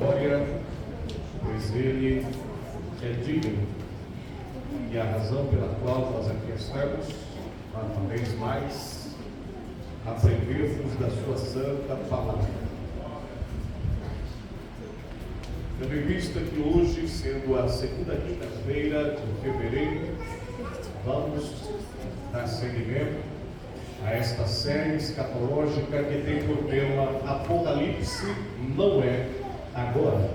glória, pois Ele é digno. E a razão pela qual nós aqui estamos, para uma vez mais, aprendermos da Sua Santa Palavra. Tendo em vista que hoje, sendo a segunda quinta-feira de fevereiro, vamos dar seguimento a esta série escatológica que tem por tema Apocalipse não é agora.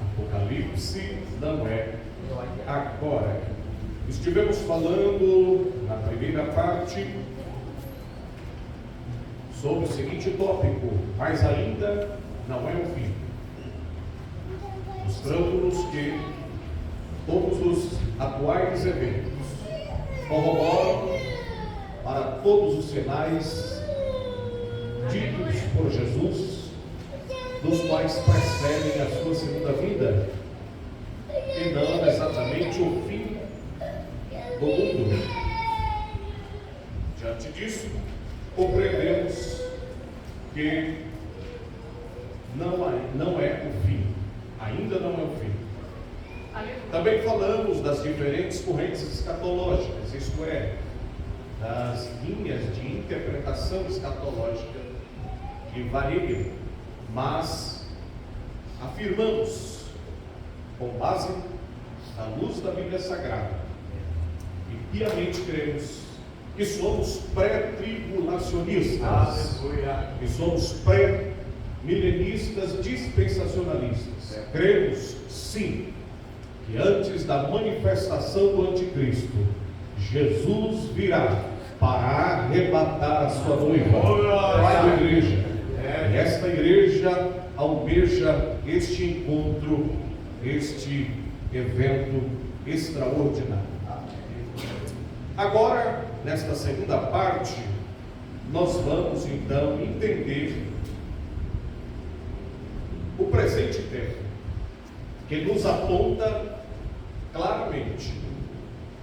Apocalipse não é agora. Estivemos falando na primeira parte sobre o seguinte tópico: mas ainda não é o fim. Mostrando-nos que todos os atuais eventos corroboram para todos os sinais ditos por Jesus, dos quais precedem a sua segunda vinda, e não exatamente o fim do mundo. Diante disso, compreendemos que não é o fim, ainda não é o fim. Também falamos das diferentes correntes escatológicas, isto é, das linhas de interpretação escatológica que variam, mas afirmamos, com base na luz da Bíblia Sagrada, e piamente cremos que somos pré-tribulacionistas, que somos pré-milenistas dispensacionalistas. Cremos, sim, que antes da manifestação do anticristo, Jesus virá para arrebatar a sua noiva, a sua igreja. E esta igreja almeja este encontro, este evento extraordinário. Agora, nesta segunda parte, nós vamos então entender o presente tempo, que nos aponta claramente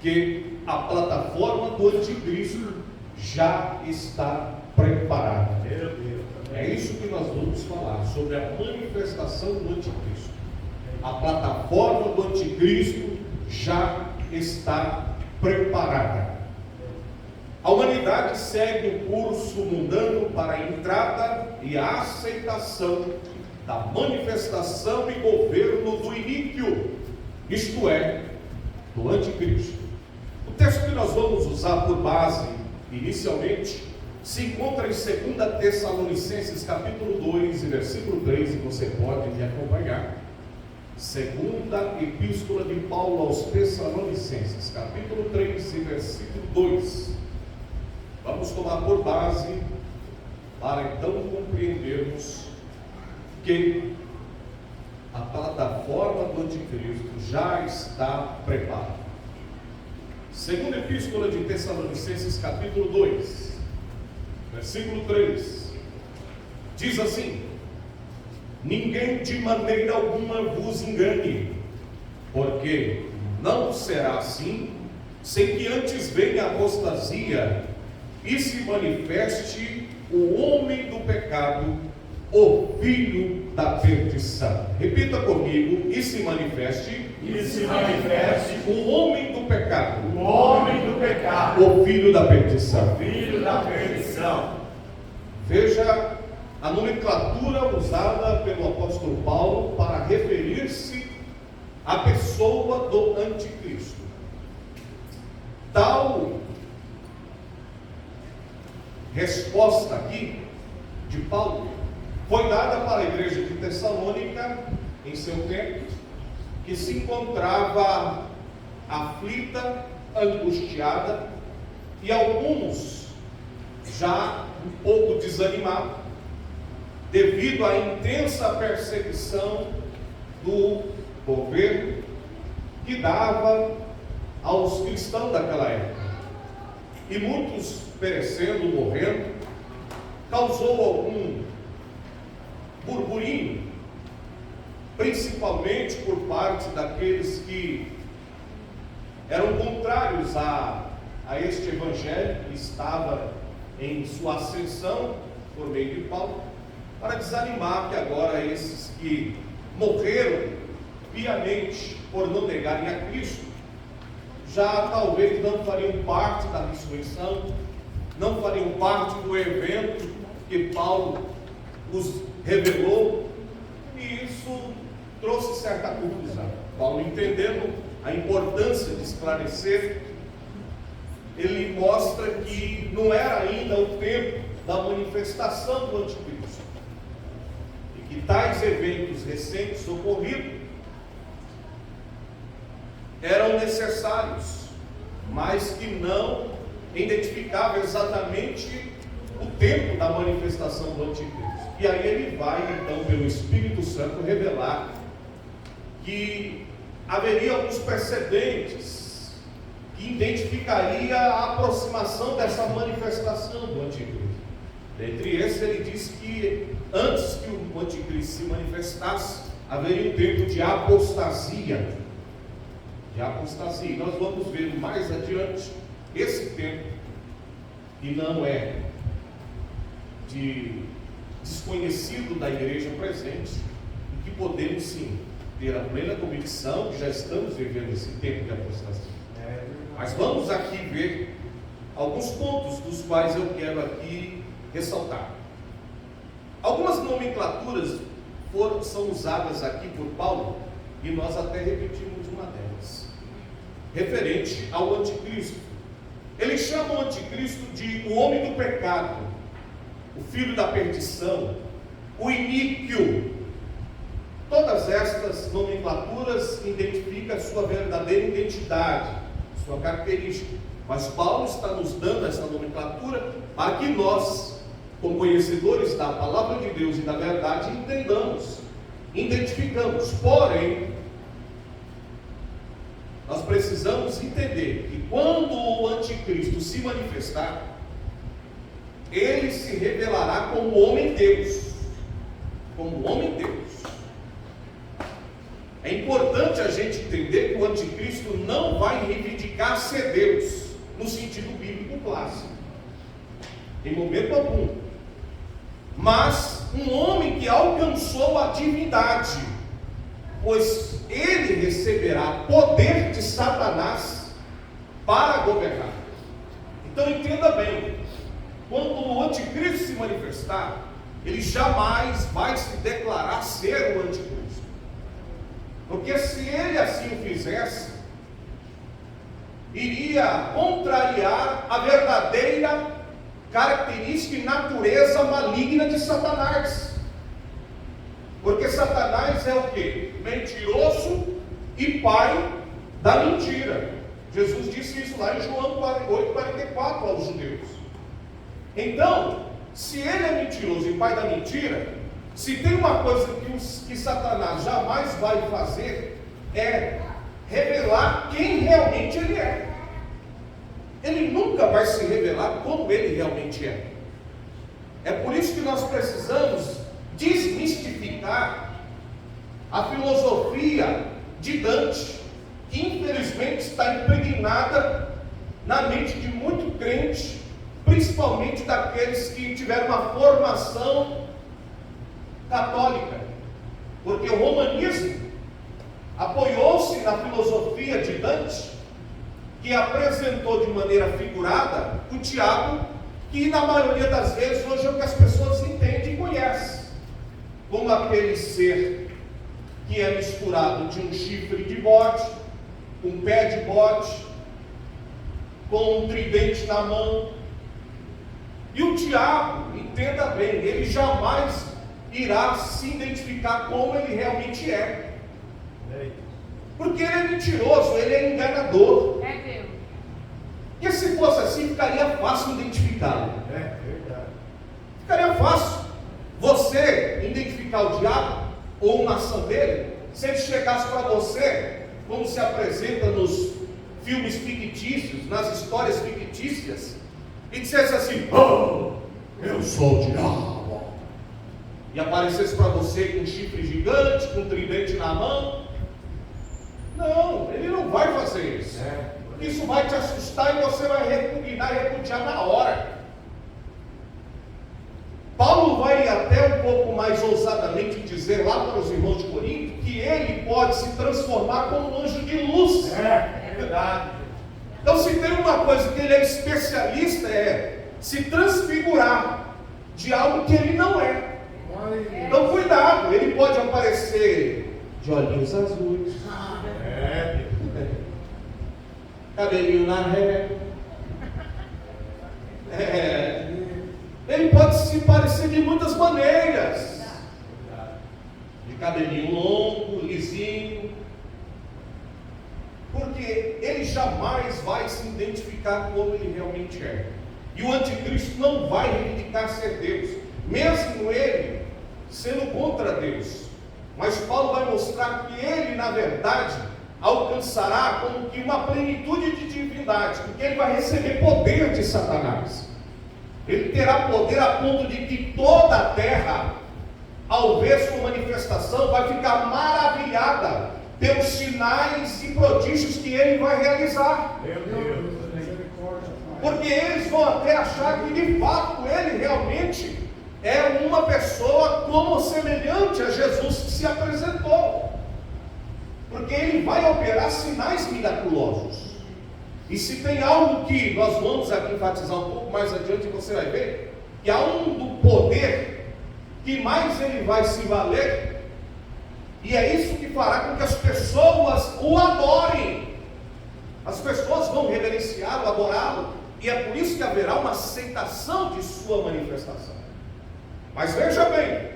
que a plataforma do anticristo já está preparada. É isso que nós vamos falar, sobre a manifestação do anticristo. A plataforma do anticristo já está preparada. A humanidade segue um curso mundano para a entrada e a aceitação da manifestação e governo do iníquo, isto é, do anticristo. O texto que nós vamos usar por base, inicialmente, se encontra em 2 Tessalonicenses, capítulo 2, versículo 3, e você pode me acompanhar. Segunda Epístola de Paulo aos Tessalonicenses, capítulo 3, versículo 2. Vamos tomar por base, para então compreendermos que a plataforma do anticristo já está preparada. Segunda Epístola de Tessalonicenses, capítulo 2, versículo 3, diz assim: ninguém de maneira alguma vos engane, porque não será assim, sem que antes venha a apostasia e se manifeste o homem do pecado, o filho da perdição. Repita comigo: e se manifeste o homem do pecado, o filho da perdição. Veja a nomenclatura usada pelo apóstolo Paulo para referir-se à pessoa do anticristo. Tal resposta aqui de Paulo foi dada para a igreja de Tessalônica em seu tempo, que se encontrava aflita, angustiada, e alguns já um pouco desanimados devido à intensa perseguição do governo que dava aos cristãos daquela época, e muitos perecendo, morrendo, causou algum burburinho, principalmente por parte daqueles que eram contrários a este evangelho que estava em sua ascensão por meio de Paulo, para desanimar que agora esses que morreram piamente por não negarem a Cristo, já talvez não fariam parte da ressurreição, não fariam parte do evento que Paulo os revelou, e isso trouxe certa confusão. Paulo, entendendo a importância de esclarecer, ele mostra que não era ainda o tempo da manifestação do anticristo, e que tais eventos recentes ocorridos eram necessários, mas que não identificavam exatamente o tempo da manifestação do anticristo. E aí ele vai, então, pelo Espírito Santo, revelar que haveria alguns precedentes que identificaria a aproximação dessa manifestação do anticristo. Dentre esses, ele diz que antes que o anticristo se manifestasse, haveria um tempo de apostasia. Nós vamos ver mais adiante esse tempo, que não é desconhecido da igreja presente, e que podemos sim ter a plena convicção que já estamos vivendo esse tempo de apostasia. Mas vamos aqui ver alguns pontos dos quais eu quero aqui ressaltar. Algumas nomenclaturas são usadas aqui por Paulo, e nós até repetimos uma delas, referente ao anticristo. Ele chama o anticristo de o homem do pecado, o filho da perdição, o iníquo. Todas estas nomenclaturas identificam a sua verdadeira identidade, sua característica. Mas Paulo está nos dando essa nomenclatura para que nós, como conhecedores da palavra de Deus e da verdade, entendamos, identificamos. Porém, nós precisamos entender que quando o anticristo se manifestar, ele se revelará como homem-deus. Como homem-deus. É importante a gente entender que o anticristo não vai reivindicar ser Deus, no sentido bíblico clássico, em momento algum. Mas um homem que alcançou a divindade, pois ele receberá poder de Satanás para governar. Então entenda bem, quando o anticristo se manifestar, ele jamais vai se declarar ser o anticristo. Porque se ele assim o fizesse, iria contrariar a verdadeira característica e natureza maligna de Satanás. Porque Satanás é o quê? Mentiroso e pai da mentira. Jesus disse isso lá em João 8:44 aos judeus. Então, se ele é mentiroso e pai da mentira, se tem uma coisa que Satanás jamais vai fazer, é revelar quem realmente ele é. Ele nunca vai se revelar como ele realmente é. É por isso que nós precisamos desmistificar a filosofia de Dante, que infelizmente está impregnada na mente de muito crente, principalmente daqueles que tiveram uma formação católica, porque o romanismo apoiou-se na filosofia de Dante, que apresentou de maneira figurada o diabo, que na maioria das vezes hoje é o que as pessoas entendem e conhecem, como aquele ser que é misturado de um chifre de bode, um pé de bode, com um tridente na mão. E o diabo, entenda bem, ele jamais irá se identificar como ele realmente é. Porque ele é mentiroso, ele é enganador. É Deus. E se fosse assim, ficaria fácil identificá-lo. É verdade. Ficaria fácil você identificar o diabo ou uma ação dele, se ele chegasse para você, como se apresenta nos filmes fictícios, nas histórias fictícias, e dissesse assim: oh, eu sou o diabo, e aparecesse para você com um chifre gigante, com um tridente na mão. Não, ele não vai fazer isso. Isso vai te assustar e você vai repugnar e repudiar na hora. Paulo vai até um pouco mais ousadamente dizer lá para os irmãos de Corinto que ele pode se transformar como um anjo de luz. É verdade. Então, se tem uma coisa que ele é especialista, é se transfigurar de algo que ele não é. Então, cuidado, ele pode aparecer de olhinhos azuis, cabelinho na régua. Ele pode se parecer de muitas maneiras, de cabelinho longo, lisinho, porque ele jamais vai se identificar como ele realmente é. E o anticristo não vai reivindicar ser Deus, mesmo ele sendo contra Deus. Mas Paulo vai mostrar que ele, na verdade, alcançará como que uma plenitude de divindade, porque ele vai receber poder de Satanás. Ele terá poder a ponto de que toda a terra, ao ver sua manifestação, vai ficar maravilhada pelos sinais e prodígios que ele vai realizar. Meu Deus. Porque eles vão até achar que de fato ele realmente é uma pessoa como semelhante a Jesus que se apresentou. Porque ele vai operar sinais miraculosos. E se tem algo que nós vamos aqui enfatizar um pouco mais adiante, você vai ver que há do poder que mais ele vai se valer, e é isso que fará com que as pessoas o adorem. As pessoas vão reverenciá-lo, adorá-lo, e é por isso que haverá uma aceitação de sua manifestação. Mas veja bem,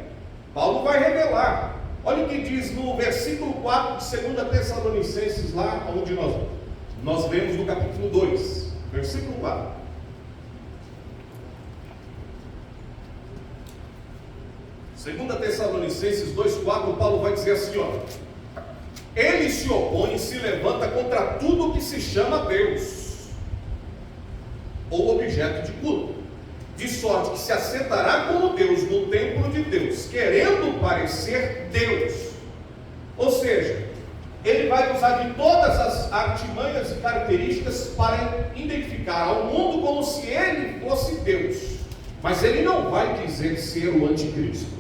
Paulo vai revelar. Olha o que diz no versículo 4 de 2 Tessalonicenses, lá onde nós lemos no capítulo 2, versículo 4. Segunda Tessalonicenses 2,4, Paulo vai dizer assim, ó: ele se opõe e se levanta contra tudo que se chama Deus, ou objeto de culto, de sorte que se assentará como Deus no templo de Deus, querendo parecer Deus. Ou seja, ele vai usar de todas as artimanhas e características para identificar ao mundo como se ele fosse Deus. Mas ele não vai dizer ser o anticristo.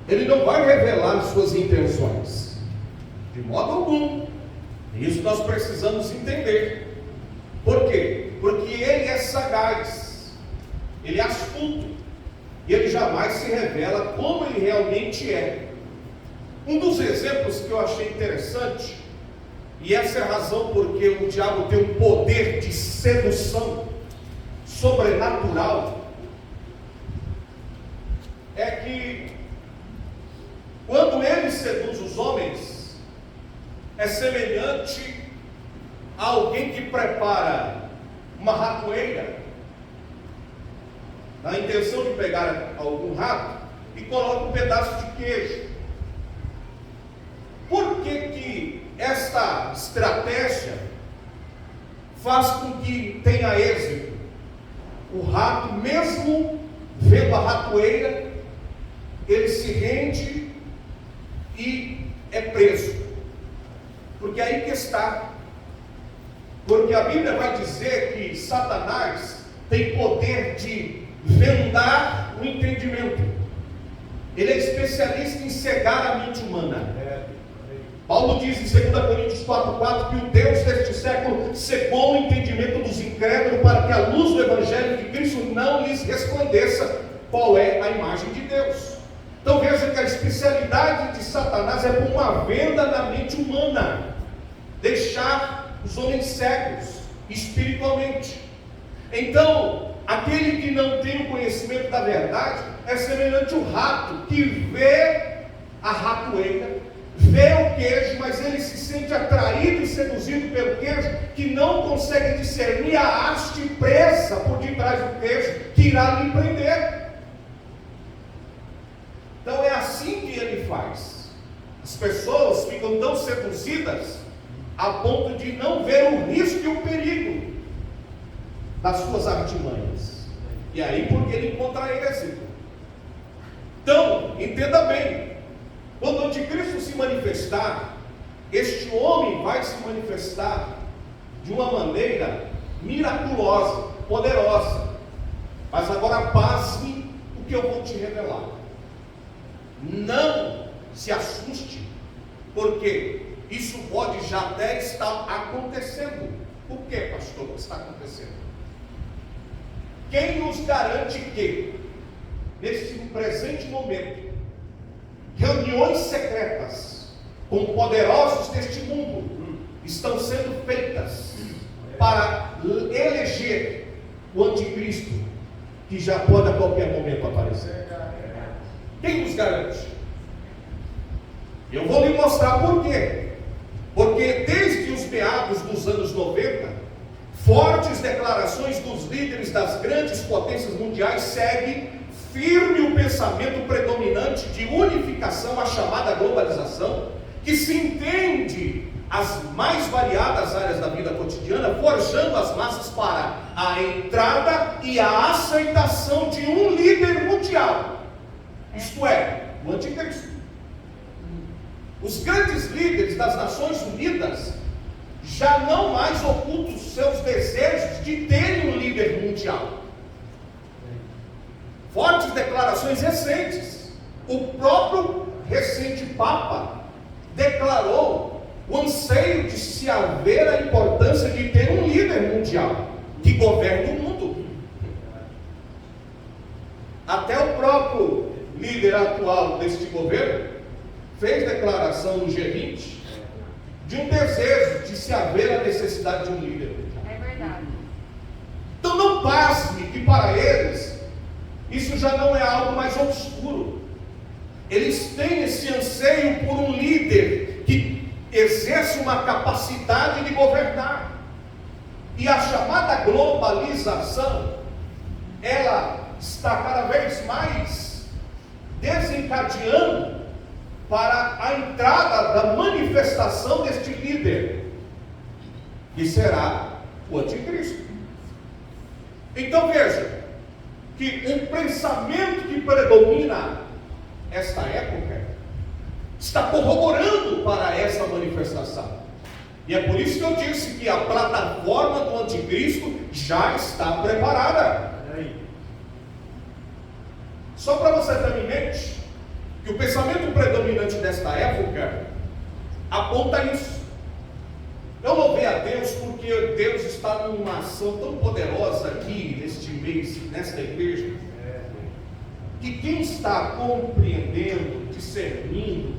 Ele não vai revelar suas intenções, de modo algum. Isso nós precisamos entender. Por quê? Porque ele é sagaz, ele é astuto, e ele jamais se revela como ele realmente é. Um dos exemplos que eu achei interessante, e essa é a razão porque o diabo tem um poder de sedução sobrenatural, é que quando ele seduz os homens, é semelhante a alguém que prepara uma ratoeira na intenção de pegar algum rato e coloca um pedaço de queijo. Por que esta estratégia faz com que tenha êxito? O rato, mesmo vendo a ratoeira, ele se rende e é preso. Porque aí que está. Porque a Bíblia vai dizer que Satanás tem poder de vendar o entendimento. Ele é especialista em cegar a mente humana. Paulo diz em 2 Coríntios 4,4 que o Deus deste século cegou o entendimento dos incrédulos para que a luz do Evangelho de Cristo não lhes resplandeça qual é a imagem de Deus. Então veja que a especialidade de Satanás é pôr uma venda na mente humana, deixar os homens cegos espiritualmente. Então, aquele que não tem o conhecimento da verdade é semelhante ao rato que vê a ratoeira, vê o queijo, mas ele se sente atraído e seduzido pelo queijo, que não consegue discernir a haste presa por detrás do queijo, que irá lhe prender. Então é assim que ele faz. As pessoas ficam tão seduzidas a ponto de não ver o risco e o perigo das suas artimanhas. E aí porque ele encontra êxito. Então, entenda bem, quando o anticristo se manifestar, este homem vai se manifestar de uma maneira miraculosa, poderosa. Mas agora pasme o que eu vou te revelar. Não se assuste, porque isso pode já até estar acontecendo. Por que, pastor, que está acontecendo? Quem nos garante que, nesse presente momento, reuniões secretas com poderosos deste mundo estão sendo feitas para eleger o anticristo, que já pode a qualquer momento aparecer? Quem nos garante? Eu vou lhe mostrar por quê. Porque desde os meados dos anos 90, fortes declarações dos líderes das grandes potências mundiais seguem firme o pensamento predominante de unificação, a chamada globalização, que se entende as mais variadas áreas da vida cotidiana, forjando as massas para a entrada e a aceitação de um líder mundial, isto é, o anticristo. Os grandes líderes das Nações Unidas já não mais ocultam os seus desejos de terem um líder mundial. Fortes declarações recentes. O próprio recente Papa declarou o anseio de se haver a importância de ter um líder mundial que governe o mundo. Até o próprio líder atual deste governo fez declaração no G20 de um desejo de se haver a necessidade de um líder. É verdade. Então não pasme que para eles isso já não é algo mais obscuro. Eles têm esse anseio por um líder que exerce uma capacidade de governar. E a chamada globalização, ela está cada vez mais desencadeando para a entrada da manifestação deste líder, que será o anticristo. Então veja, que o pensamento que predomina esta época está corroborando para essa manifestação. E é por isso que eu disse que a plataforma do anticristo já está preparada. Só para você ter em mente que o pensamento predominante desta época aponta isso. Eu louvei a Deus porque Deus está numa ação tão poderosa aqui neste mês, nesta igreja, que quem está compreendendo, discernindo,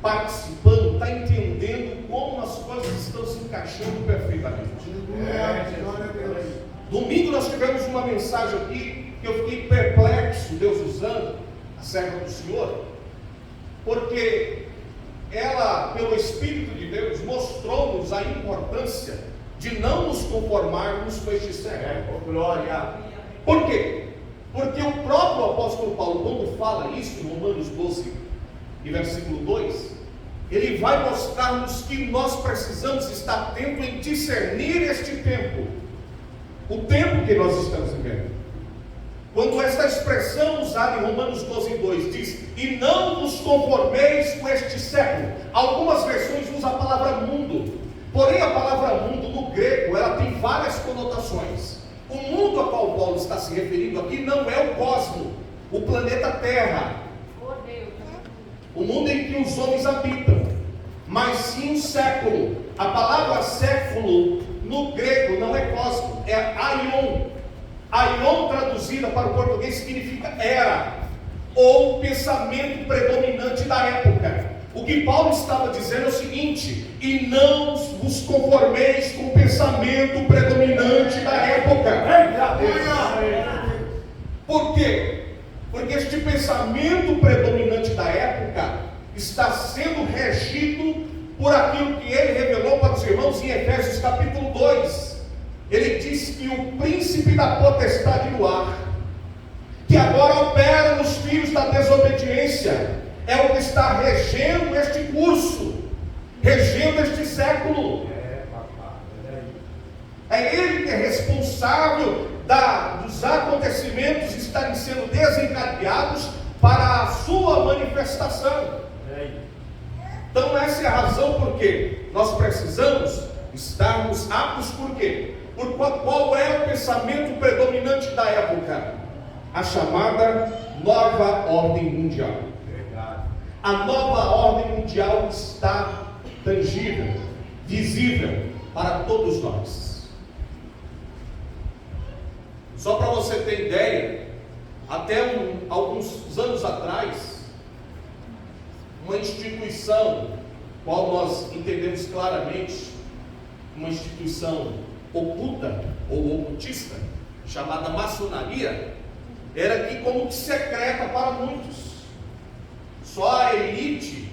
participando, está entendendo como as coisas estão se encaixando perfeitamente. Domingo nós tivemos uma mensagem aqui que eu fiquei perplexo, Deus usando a serva do Senhor, porque ela, pelo Espírito de Deus, mostrou-nos a importância de não nos conformarmos com este século. Glória! Por quê? Porque o próprio apóstolo Paulo, quando fala isso, em Romanos 12, e versículo 2, ele vai mostrar-nos que nós precisamos estar atento em discernir este tempo, o tempo que nós estamos vivendo. Quando esta expressão usada em Romanos 12:2 diz: e não vos conformeis com este século, algumas versões usam a palavra mundo, porém a palavra mundo no grego ela tem várias conotações. O mundo a qual Paulo está se referindo aqui não é o cosmo, o planeta Terra, o mundo em que os homens habitam, mas sim um século. A palavra século no grego não é cosmo, é aion. Aion traduzida para o português significa era, ou pensamento predominante da época. O que Paulo estava dizendo é o seguinte: e não vos conformeis com o pensamento predominante da época. Por quê? Porque este pensamento predominante da época está sendo regido por aquilo que ele revelou para os irmãos em Efésios capítulo 2. Ele diz que o príncipe da potestade do ar, que agora opera nos filhos da desobediência, é o que está regendo este curso, regendo este século. É ele que é responsável dos acontecimentos estarem sendo desencadeados para a sua manifestação. Então essa é a razão por que nós precisamos estarmos aptos. Por quê? Qual é o pensamento predominante da época? A chamada nova ordem mundial. A nova ordem mundial está tangível, visível para todos nós. Só para você ter ideia, até alguns anos atrás, uma instituição, qual nós entendemos claramente, uma instituição oculta ou ocultista, chamada maçonaria, era que como que secreta para muitos. Só a elite,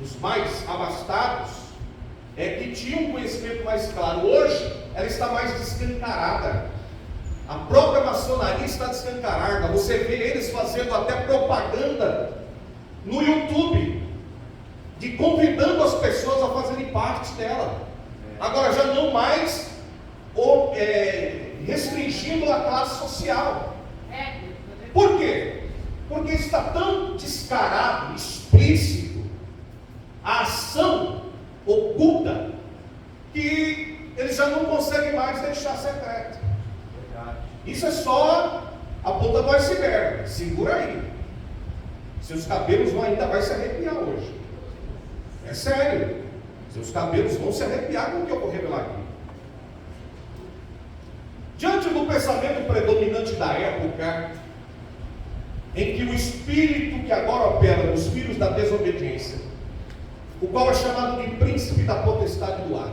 os mais abastados, é que tinha um conhecimento mais claro. Hoje, ela está mais descancarada. A própria maçonaria está descancarada. Você vê eles fazendo até propaganda no YouTube, de convidando as pessoas a fazerem parte dela. Agora já não mais restringindo a classe social. Por quê? Porque está tão descarado, explícito, a ação oculta, que eles já não conseguem mais deixar secreto. Isso é só a ponta do iceberg. Segura aí. Seus cabelos ainda vai se arrepiar hoje. É sério. Seus cabelos vão se arrepiar com o que ocorreu lá aqui. Diante do pensamento predominante da época, em que o espírito que agora opera nos filhos da desobediência, o qual é chamado de príncipe da potestade do ar,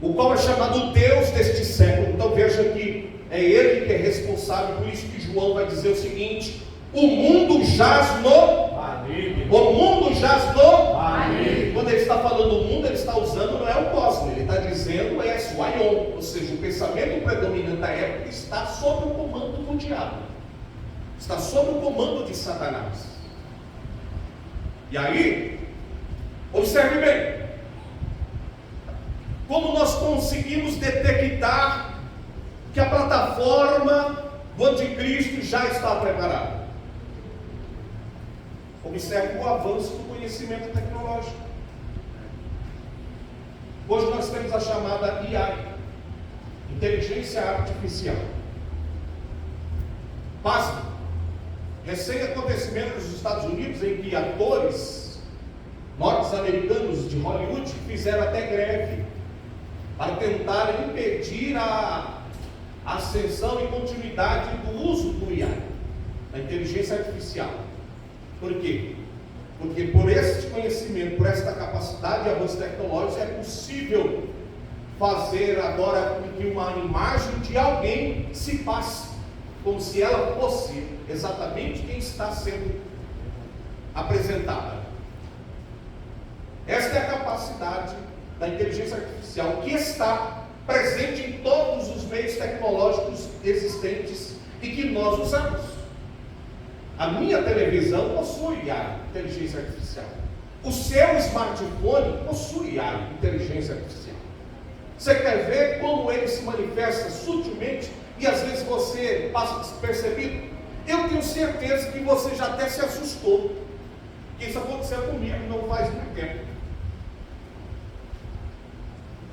o qual é chamado Deus deste século. Então veja que é ele que é responsável. Por isso que João vai dizer o seguinte: o mundo jaz no maligno. O mundo jaz no maligno. Quando ele está falando do mundo, ele está usando, não é o cosmos, ele está dizendo é o aion, ou seja, o pensamento predominante da época está sob o comando do diabo, está sob o comando de Satanás. E aí, observe bem, como nós conseguimos detectar que a plataforma do anticristo já está preparada? Observe o avanço do conhecimento tecnológico. Hoje nós temos a chamada AI, Inteligência Artificial. Pasme, recém-acontecimento nos Estados Unidos, em que atores norte-americanos de Hollywood fizeram até greve para tentar impedir a ascensão e continuidade do uso do AI, da inteligência artificial. Por quê? Porque por este conhecimento, por esta capacidade de avanço tecnológico, é possível fazer agora com que uma imagem de alguém se passe, como se ela fosse exatamente quem está sendo apresentada. Esta é a capacidade da inteligência artificial, que está presente em todos os meios tecnológicos existentes e que nós usamos. A minha televisão possui a inteligência artificial. O seu smartphone possui a inteligência artificial. Você quer ver como ele se manifesta sutilmente e às vezes você passa despercebido? Eu tenho certeza que você já até se assustou, que isso aconteceu comigo não faz muito tempo.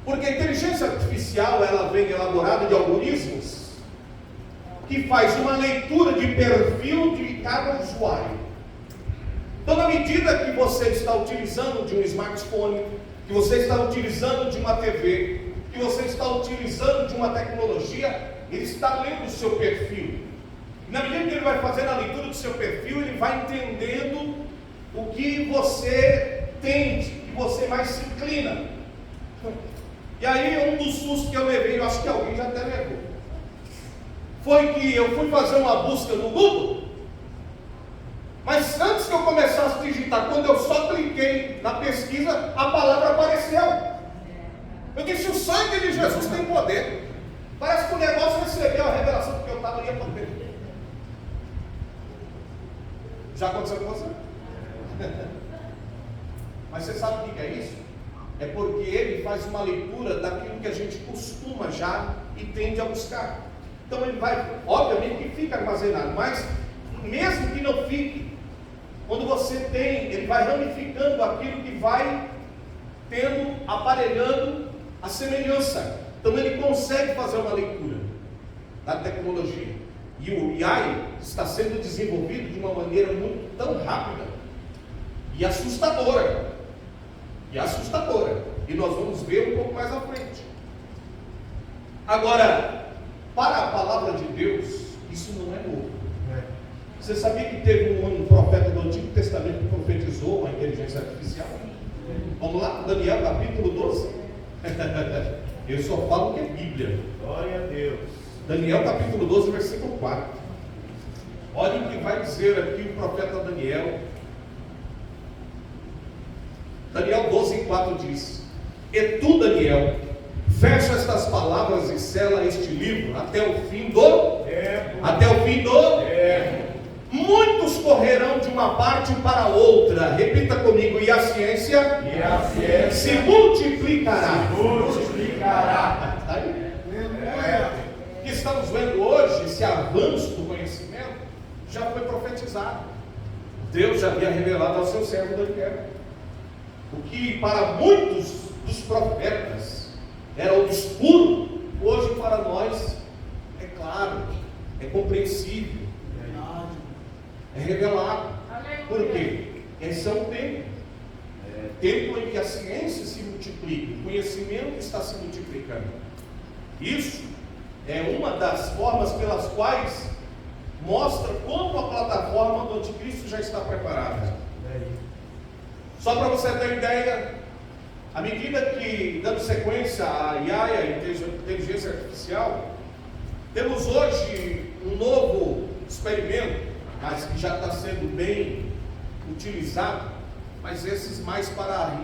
Porque a inteligência artificial, ela vem elaborada de algoritmos que faz uma leitura de perfil de cada usuário. Então, na medida que você está utilizando de um smartphone, que você está utilizando de uma TV, que você está utilizando de uma tecnologia, ele está lendo o seu perfil. E na medida que ele vai fazendo a leitura do seu perfil, ele vai entendendo o que você tende, que você mais se inclina. E aí, um dos sustos que eu levei, eu acho que alguém já até levou, foi que eu fui fazer uma busca no Google, mas antes que eu começasse a digitar, quando eu só cliquei na pesquisa, a palavra apareceu. Eu disse: o sangue de Jesus tem poder. Parece que o negócio recebeu a revelação, porque eu estava ali a poder. Já aconteceu com você? Mas você sabe o que é isso? É porque ele faz uma leitura daquilo que a gente costuma já e tende a buscar. Então ele vai, obviamente que fica armazenado, mas mesmo que não fique, quando você tem, ele vai ramificando aquilo que vai tendo, aparelhando a semelhança. Então ele consegue fazer uma leitura da tecnologia. E o AI está sendo desenvolvido de uma maneira muito tão rápida e assustadora. E nós vamos ver um pouco mais à frente. Agora, para a palavra de Deus, isso não é novo. Você sabia que teve um profeta do Antigo Testamento que profetizou a inteligência artificial? Vamos lá, Daniel capítulo 12. Eu só falo que é Bíblia. Glória a Deus. Daniel capítulo 12, versículo 4. Olha o que vai dizer aqui o profeta Daniel. Daniel 12, 4 diz: E tu, Daniel, fecha estas palavras e sela este livro até o fim do Muitos correrão de uma parte para outra. Repita comigo: e a ciência se multiplicará. Tá aí? O que estamos vendo hoje, esse avanço do conhecimento, já foi profetizado. Deus já havia revelado ao seu servo Daniel. O que para muitos dos profetas era obscuro, hoje para nós é claro, é compreensível, é revelado. Por quê? Esse é um tempo. Tempo em que a ciência se multiplica, o conhecimento está se multiplicando. Isso é uma das formas pelas quais mostra como a plataforma do anticristo já está preparada. Só para você ter ideia, à medida que, dando sequência à AI, a inteligência artificial, temos hoje um novo experimento, mas que já está sendo bem utilizado, mas esses mais para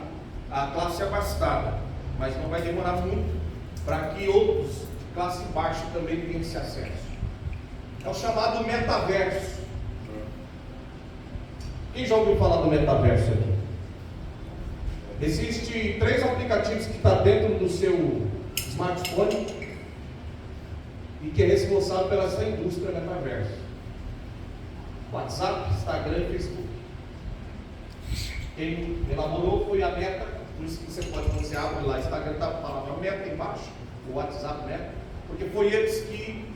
a classe abastada, mas não vai demorar muito para que outros de classe baixa também tenham esse acesso. É o chamado metaverso. Quem já ouviu falar do metaverso aqui? Existem 3 aplicativos que estão dentro do seu smartphone e que é responsável pela essa indústria metaverso: WhatsApp, Instagram e Facebook. Quem elaborou foi a Meta, por isso que você abre lá, Instagram está a palavra Meta embaixo, o WhatsApp Meta, porque foi eles que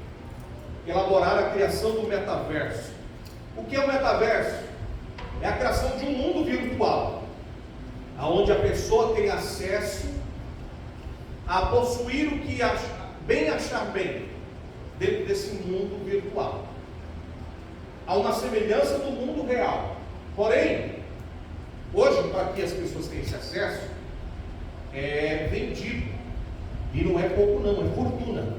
elaboraram a criação do metaverso. O que é o metaverso? É a criação de um mundo virtual, onde a pessoa tem acesso a possuir o que achar bem dentro desse mundo virtual. Há uma semelhança do mundo real. Porém, hoje, para que as pessoas tenham esse acesso, é vendido. E não é pouco não, é fortuna.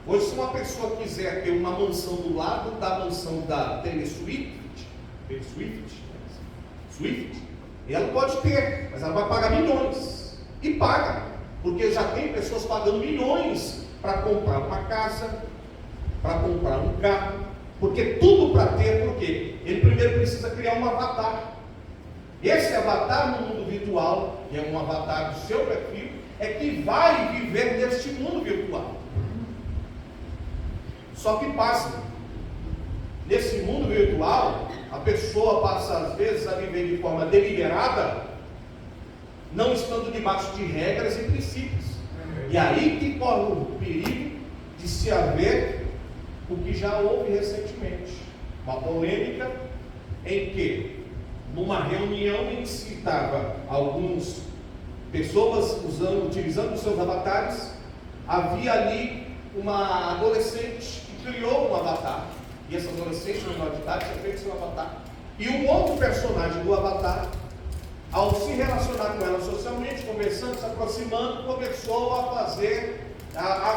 Hoje, se uma pessoa quiser ter uma mansão do lado da mansão da Taylor Swift, ela pode ter, mas ela vai pagar milhões. E paga, porque já tem pessoas pagando milhões para comprar uma casa, para comprar um carro, porque tudo para ter, porque ele primeiro precisa criar um avatar. Esse avatar no mundo virtual, que é um avatar do seu perfil, é que vai viver neste mundo virtual. Só que passa, nesse mundo virtual, a pessoa passa às vezes a viver de forma deliberada, não estando debaixo de regras e princípios. E aí que corre o perigo de se haver o que já houve recentemente, uma polêmica em que, numa reunião em que se estava algumas pessoas utilizando os seus avatares, havia ali uma adolescente que criou um avatar, e essa adolescente menor de idade tinha feito seu avatar, e um outro personagem do avatar, ao se relacionar com ela socialmente, conversando, se aproximando, começou a fazer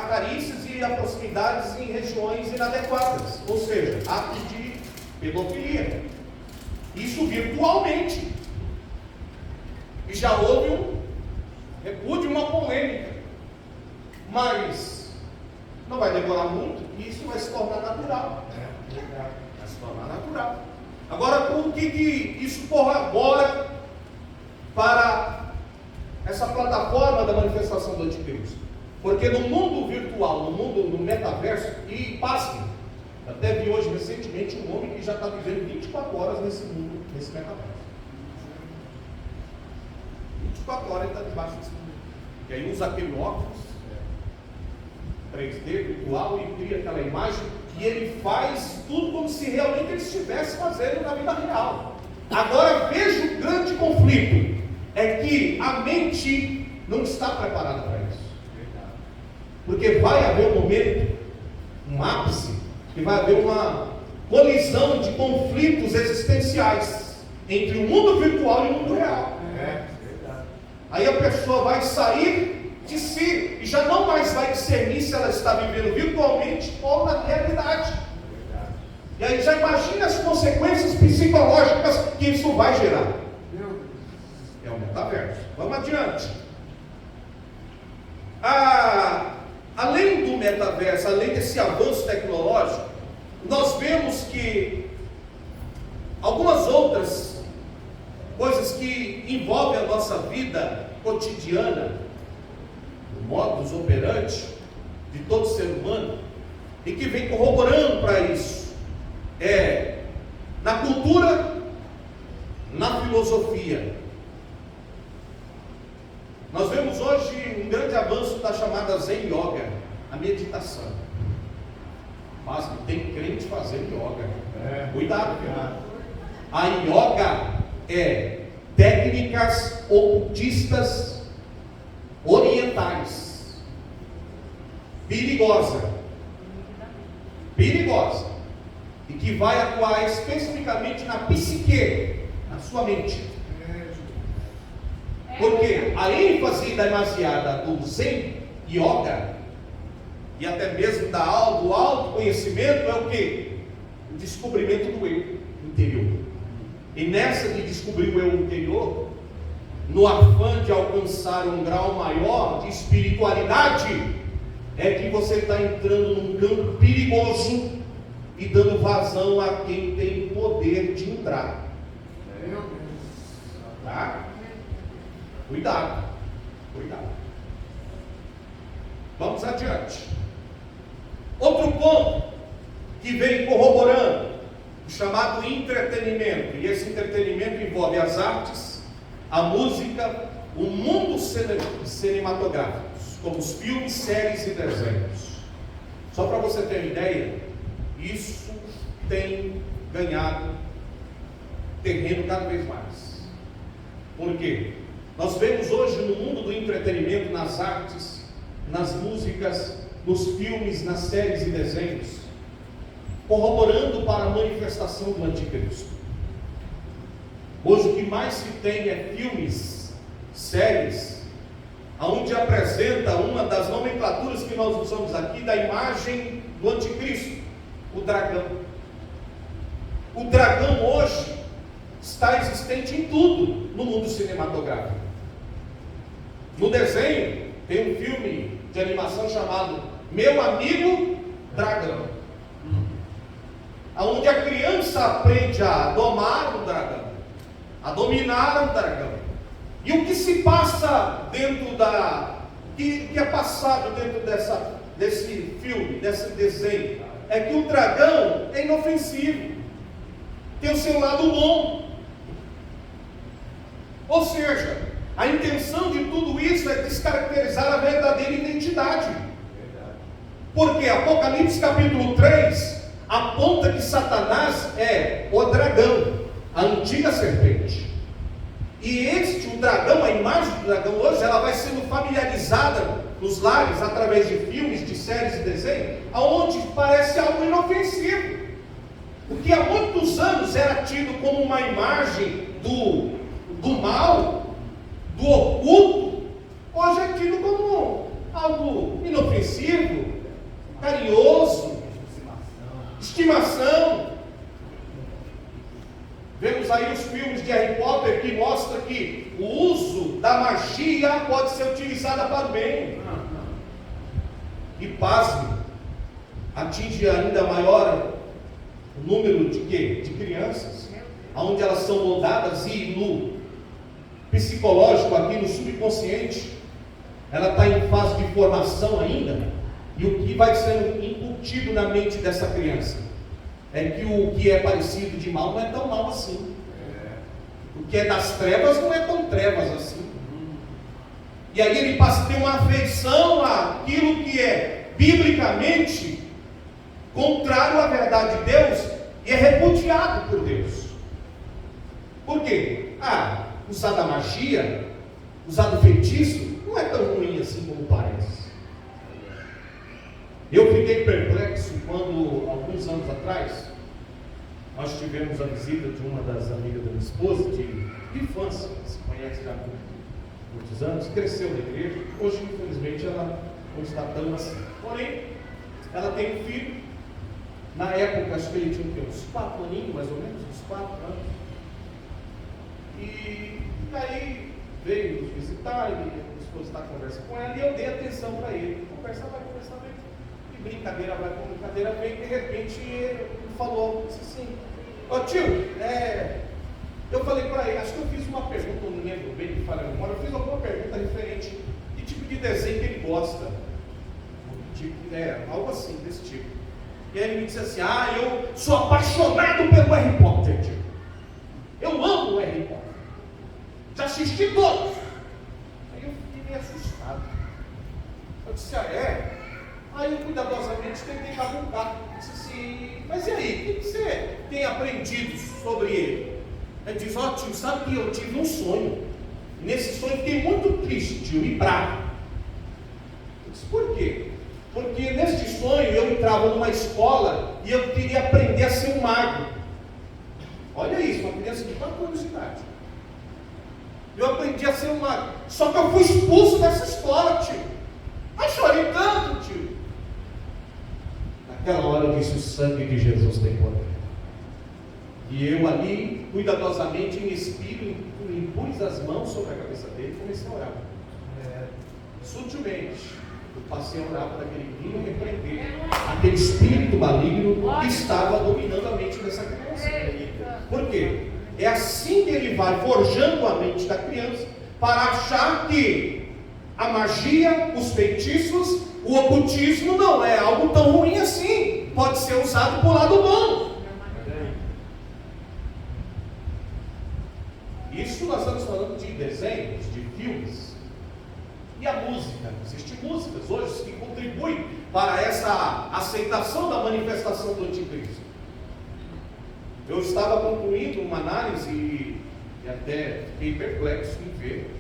carícias e a proximidades em regiões inadequadas, ou seja, atos de pedofilia. Isso virtualmente. E já houve um repúdio, uma polêmica. Mas não vai demorar muito e isso vai se tornar natural. Vai se tornar natural. Agora, por que isso corrobora para essa plataforma da manifestação do anticristo? Porque no mundo virtual, no metaverso, e pasme, até vi hoje recentemente um homem que já está vivendo 24 horas nesse mundo, nesse metaverso. 24 horas ele está debaixo desse mundo. E aí usa aquele óculos 3D virtual e cria aquela imagem e ele faz tudo como se realmente ele estivesse fazendo na vida real. Agora veja o grande conflito, é que a mente não está preparada para isso. Porque vai haver um momento, um ápice, que vai haver uma colisão de conflitos existenciais entre o mundo virtual e o mundo real. Aí a pessoa vai sair de si e já não mais vai discernir se ela está vivendo virtualmente ou na realidade. E aí já imagina as consequências psicológicas que isso vai gerar. É o metaverso. Vamos adiante. Além do metaverso, além desse avanço tecnológico, nós vemos que algumas outras coisas que envolvem a nossa vida cotidiana, o modus operandi de todo ser humano, e que vem corroborando para isso, na cultura, na filosofia. Nós vemos hoje um grande avanço da chamada Zen Yoga, a meditação. Mas tem crente fazendo yoga. Cuidado, cara. A yoga é técnicas ocultistas orientais. Perigosa. E que vai atuar especificamente na psique, na sua mente. Porque a ênfase demasiada do Zen Yoga e até mesmo do autoconhecimento é o quê? O descobrimento do eu interior. E nessa de descobrir o eu interior, no afã de alcançar um grau maior de espiritualidade, é que você está entrando num campo perigoso e dando vazão a quem tem poder de entrar. Tá? Cuidado. Vamos adiante. Outro ponto que vem corroborando, o chamado entretenimento. E esse entretenimento envolve as artes, a música, o mundo cinematográfico, como os filmes, séries e desenhos. Só para você ter uma ideia, isso tem ganhado terreno cada vez mais. Por quê? Nós vemos hoje no mundo do entretenimento, nas artes, nas músicas, nos filmes, nas séries e desenhos, corroborando para a manifestação do anticristo. Hoje o que mais se tem é filmes, séries, onde apresenta uma das nomenclaturas que nós usamos aqui da imagem do anticristo, o dragão. O dragão hoje está existente em tudo no mundo cinematográfico. No desenho, tem um filme de animação chamado Meu Amigo Dragão, onde a criança aprende a domar o dragão, a dominar o dragão. E o que se passa dentro que é passado dentro desse filme, desse desenho, é que o dragão é inofensivo, tem o seu lado bom. Ou seja, a intenção de tudo isso é descaracterizar a verdadeira identidade. Porque Apocalipse capítulo 3 aponta que Satanás é o dragão, a antiga serpente. E o dragão, a imagem do dragão hoje, ela vai sendo familiarizada nos lares através de filmes, de séries e desenhos, aonde parece algo inofensivo. O que há muitos anos era tido como uma imagem do mal, do oculto, hoje é tido como algo inofensivo, carinhoso, estimação. Vemos aí os filmes de Harry Potter que mostram que o uso da magia pode ser utilizada para o bem. E pasme, atinge ainda maior o número de quê? De crianças, onde elas são moldadas e no psicológico, aqui no subconsciente, ela está em fase de formação ainda, e o que vai sendo incutido na mente dessa criança é que o que é parecido de mal não é tão mal assim, o que é das trevas não é tão trevas assim, e aí ele passa a ter uma afeição àquilo que é biblicamente contrário à verdade de Deus e é repudiado por Deus. Por quê? Usar da magia, usar do feitiço, não é tão ruim assim como parece. Eu fiquei perplexo quando, alguns anos atrás, nós tivemos a visita de uma das amigas da minha esposa, de infância, se conhece já há muitos anos, cresceu na igreja. Hoje, infelizmente, ela não está tão assim. Porém, ela tem um filho. Na época, acho que ele tinha uns 4 aninhos, mais ou menos, uns 4 anos. E aí veio nos visitar, e a esposa está conversando com ela, e eu dei atenção para ele. Conversa vai, e brincadeira vai, brincadeira vem, e de repente ele falou, disse assim, tio, eu falei para ele, acho que eu fiz uma pergunta, não lembro bem, me falha a memória, eu fiz alguma pergunta referente que tipo de desenho que ele gosta, algo assim, desse tipo. E aí ele me disse assim, eu sou apaixonado pelo Harry Potter, tio. Eu amo o Harry Potter. Já assisti todos. Aí eu fiquei meio assustado. Eu disse, é? Aí eu cuidadosamente tentei perguntar. Disse assim, mas e aí, o que você tem aprendido sobre ele? Ele diz, tio, sabe que eu tive um sonho. E nesse sonho eu fiquei muito triste, tio, e bravo. Eu disse, por quê? Porque neste sonho eu entrava numa escola e eu queria aprender a ser um mago. Olha isso, uma criança de 4 anos de idade. Eu aprendi a ser um mago. Só que eu fui expulso dessa escola, tio. Mas chorei tanto, tio. Naquela hora eu disse, o sangue de Jesus tem poder. E eu ali, cuidadosamente, em espírito, impus as mãos sobre a cabeça dele e comecei a orar. Sutilmente, eu passei a orar para aquele menino repreender aquele espírito maligno que estava dominando a mente dessa criança. Por quê? É assim que ele vai forjando a mente da criança para achar que a magia, os feitiços, o ocultismo não é algo tão ruim assim. Pode ser usado por lado bom. Isso nós estamos falando de desenhos, de filmes. E a música? Existem músicas hoje que contribuem para essa aceitação da manifestação do anticristo. Eu estava concluindo uma análise e até fiquei perplexo em ver.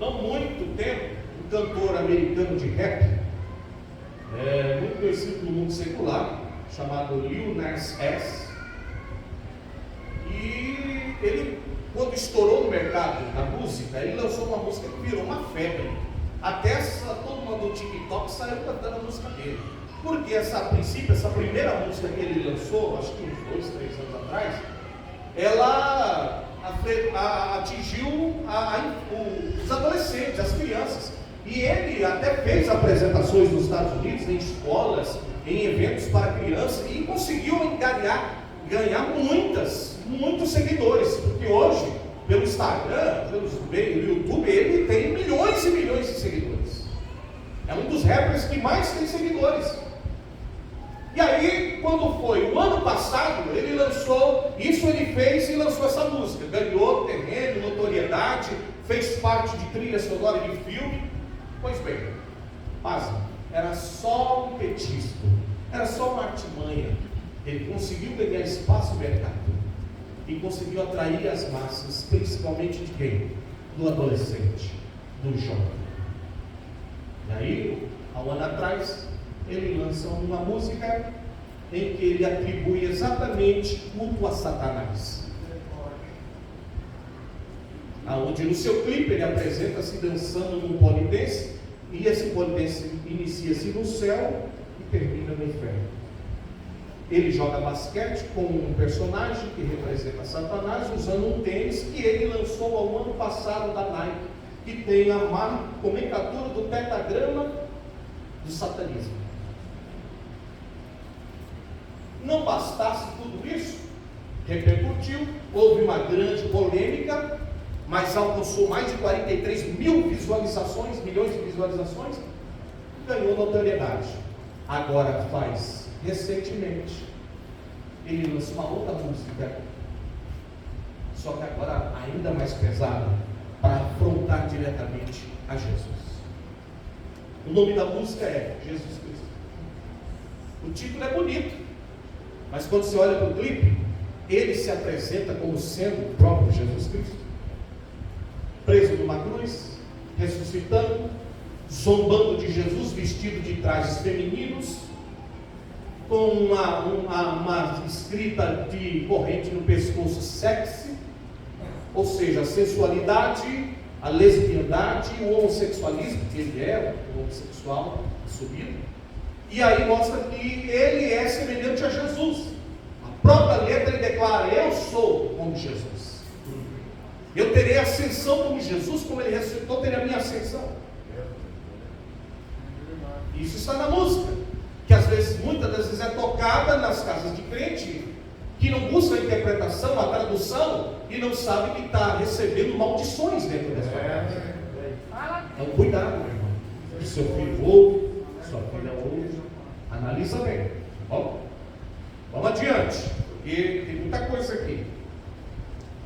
Não muito tempo, um cantor americano de rap, muito conhecido no mundo secular, chamado Lil Nas X, e ele, quando estourou no mercado da música, ele lançou uma música que virou uma febre. Até todo mundo do TikTok saiu cantando a música dele. Porque a princípio, essa primeira música que ele lançou, acho que uns 2, 3 anos atrás, ela atingiu os adolescentes, as crianças. E ele até fez apresentações nos Estados Unidos, em escolas, em eventos para crianças, e conseguiu ganhar muitos seguidores. Porque hoje, pelo Instagram, pelo YouTube, ele tem milhões e milhões de seguidores. É um dos rappers que mais tem seguidores. E aí, quando foi o ano passado, ele lançou, ele fez e lançou essa música, ganhou terreno, notoriedade, fez parte de trilha sonora de filme. Pois bem, era só um petisco, era só uma artimanha. Ele conseguiu ganhar espaço no mercado e conseguiu atrair as massas, principalmente de quem? Do adolescente, do jovem. E aí, há um ano atrás, ele lança uma música em que ele atribui exatamente culto a Satanás. Aonde no seu clipe ele apresenta-se dançando num polidense, e esse polidense inicia-se no céu e termina no inferno. Ele joga basquete com um personagem que representa Satanás, usando um tênis que ele lançou ao ano passado da Nike, que tem a nomenclatura do pentagrama do satanismo. Não bastasse tudo isso, repercutiu, houve uma grande polêmica, mas alcançou mais de 43 mil visualizações, milhões de visualizações, ganhou notoriedade. Agora recentemente, ele lançou uma outra música, só que agora ainda mais pesada, para afrontar diretamente a Jesus. O nome da música é Jesus Cristo. O título é bonito, mas quando você olha para o clipe, ele se apresenta como sendo o próprio Jesus Cristo, preso numa cruz, ressuscitando, zombando de Jesus, vestido de trajes femininos, com uma escrita de corrente no pescoço sexy, ou seja, a sensualidade, a lesbiandade, o homossexualismo, que ele é um homossexual assumido, e aí mostra que ele é semelhante a Jesus. A própria letra ele declara: eu sou como Jesus, eu terei ascensão como Jesus, como ele ressuscitou, terei a minha ascensão. Isso está na música, que às vezes, muitas das vezes é tocada nas casas de crente, que não busca a interpretação, a tradução, e não sabe que está recebendo maldições dentro da sua casa. Então cuidado, meu irmão. Se seu filho ouve, sua filha ouve, analisa bem. Bom, vamos adiante, porque tem muita coisa aqui.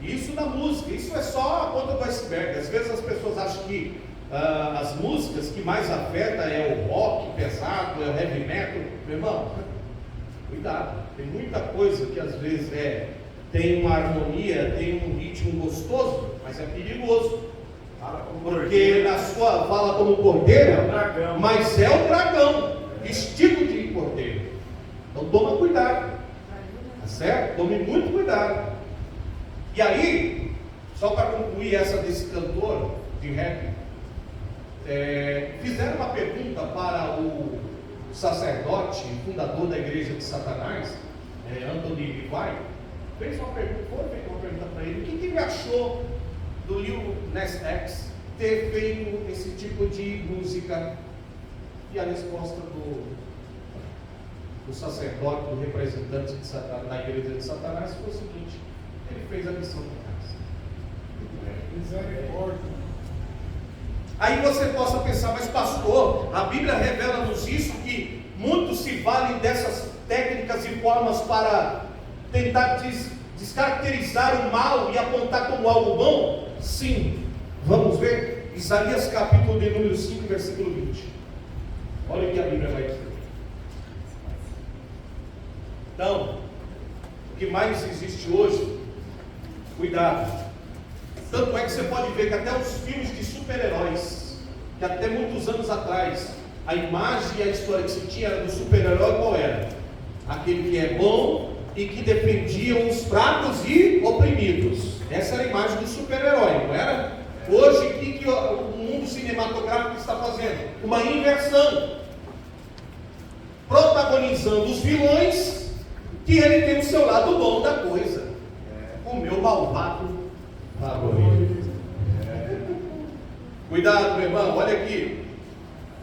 Isso na música, isso é só a ponta do iceberg. Às vezes as pessoas acham que as músicas que mais afetam é o rock pesado, é o heavy metal. Meu irmão, cuidado, tem muita coisa que às vezes tem uma harmonia, tem um ritmo gostoso, mas é perigoso. Porque na sua fala como cordeiro, mas é o dragão, vestido de cordeiro. Então toma cuidado, tá certo? Tome muito cuidado. E aí, só para concluir essa desse cantor de rap, fizeram uma pergunta para o sacerdote, fundador da igreja de Satanás, Anthony Levi. Fez uma pergunta para ele: o que ele achou do Lil Nas X ter feito esse tipo de música? E a resposta do sacerdote, do representante de Satanás, da igreja de Satanás, foi o seguinte: ele fez a missão de casa. Aí você possa pensar: mas pastor, a Bíblia revela-nos isso, que muitos se valem dessas técnicas e formas para tentar descaracterizar o mal e apontar como algo bom? Sim, vamos ver Isaías capítulo de número 5, versículo 20. Olha o que a Bíblia vai dizer. Então, o que mais existe hoje, cuidado. Tanto é que você pode ver que até os filmes de super-heróis, que até muitos anos atrás, a imagem e a história que se tinha do super-herói qual era? Aquele que é bom e que defendia os fracos e oprimidos. Essa era a imagem do super-herói, não era? Hoje, o que o mundo cinematográfico está fazendo? Uma inversão. Protagonizando os vilões, que ele tem o seu lado bom da coisa. O meu malvado favorito. Cuidado, meu irmão, olha aqui.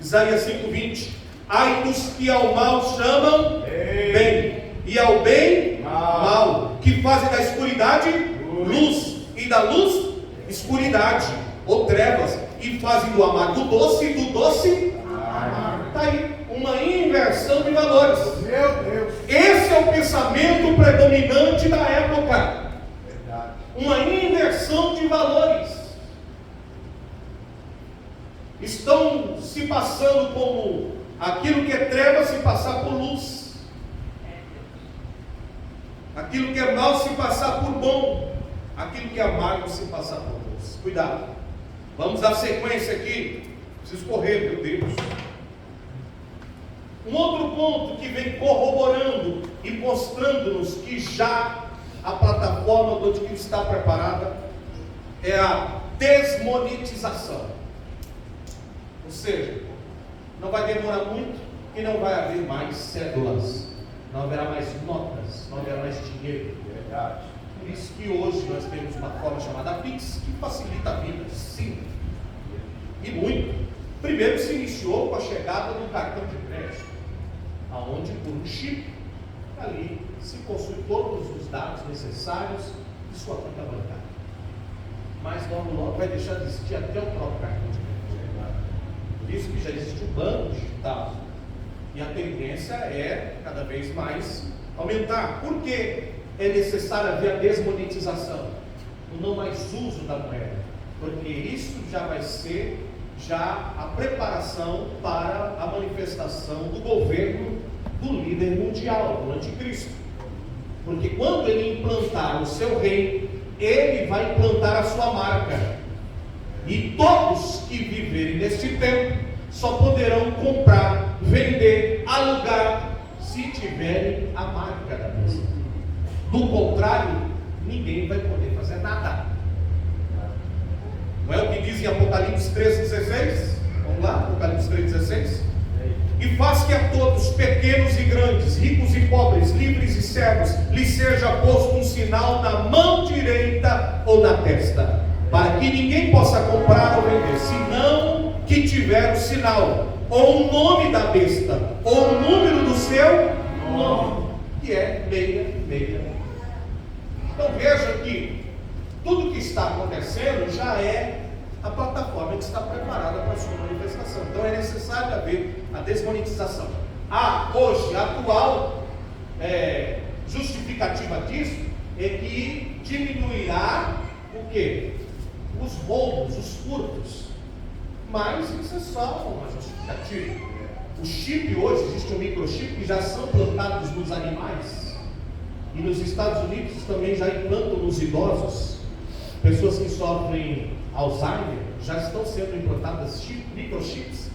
Isaías 5:20. Ai dos que ao mal chamam bem, e ao bem mal, que fazem da escuridade luz, e da luz escuridade, ou trevas, e fazem do amargo doce, e do doce amargo. Está aí uma inversão de valores. Meu Deus. Esse é o pensamento predominante da época. Verdade. Uma inversão de valores. Estão se passando como aquilo que é treva se passar por luz, aquilo que é mal se passar por bom, aquilo que é amargo se passar por luz. Cuidado. Vamos dar sequência aqui. Preciso correr, meu Deus. Um outro ponto que vem corroborando e mostrando-nos que já a plataforma do anticristo está preparada é a desmonetização. Ou seja, não vai demorar muito e não vai haver mais cédulas, não haverá mais notas, não haverá mais dinheiro. Verdade. Por isso que hoje nós temos uma forma chamada Pix, que facilita a vida, sim, e muito. Primeiro se iniciou com a chegada do cartão de crédito, aonde por um chip ali se possui todos os dados necessários de sua conta bancária. Mas logo vai deixar de existir até o próprio cartão de crédito. Por isso que já existe o banco digital. E a tendência é cada vez mais aumentar. Por que é necessário haver a desmonetização? O não mais uso da moeda. Porque isso já vai ser a preparação para a manifestação do governo do líder mundial, do anticristo. Porque quando ele implantar o seu reino, ele vai implantar a sua marca. E todos que viverem neste tempo só poderão comprar, vender, alugar, se tiverem a marca da besta. Do contrário, ninguém vai poder fazer nada. Não é o que diz em Apocalipse 3,16? Vamos lá, Apocalipse 3,16. E faz que a todos, pequenos e grandes, ricos e pobres, livres e servos, lhes seja posto um sinal na mão direita ou na testa, para que ninguém possa comprar ou vender, senão que tiver o sinal, ou o nome da besta, ou o número do seu nome, que é 666. Então veja que tudo que está acontecendo já é a plataforma que está preparada para a sua manifestação. Então é necessário haver a desmonetização. Hoje, a atual justificativa disso é que diminuirá o quê? Os roubos, os furtos. Mas isso é só uma justificativa. O chip hoje, existe um microchip que já são plantados nos animais. E nos Estados Unidos também já implantam nos idosos. Pessoas que sofrem Alzheimer já estão sendo implantadas microchips,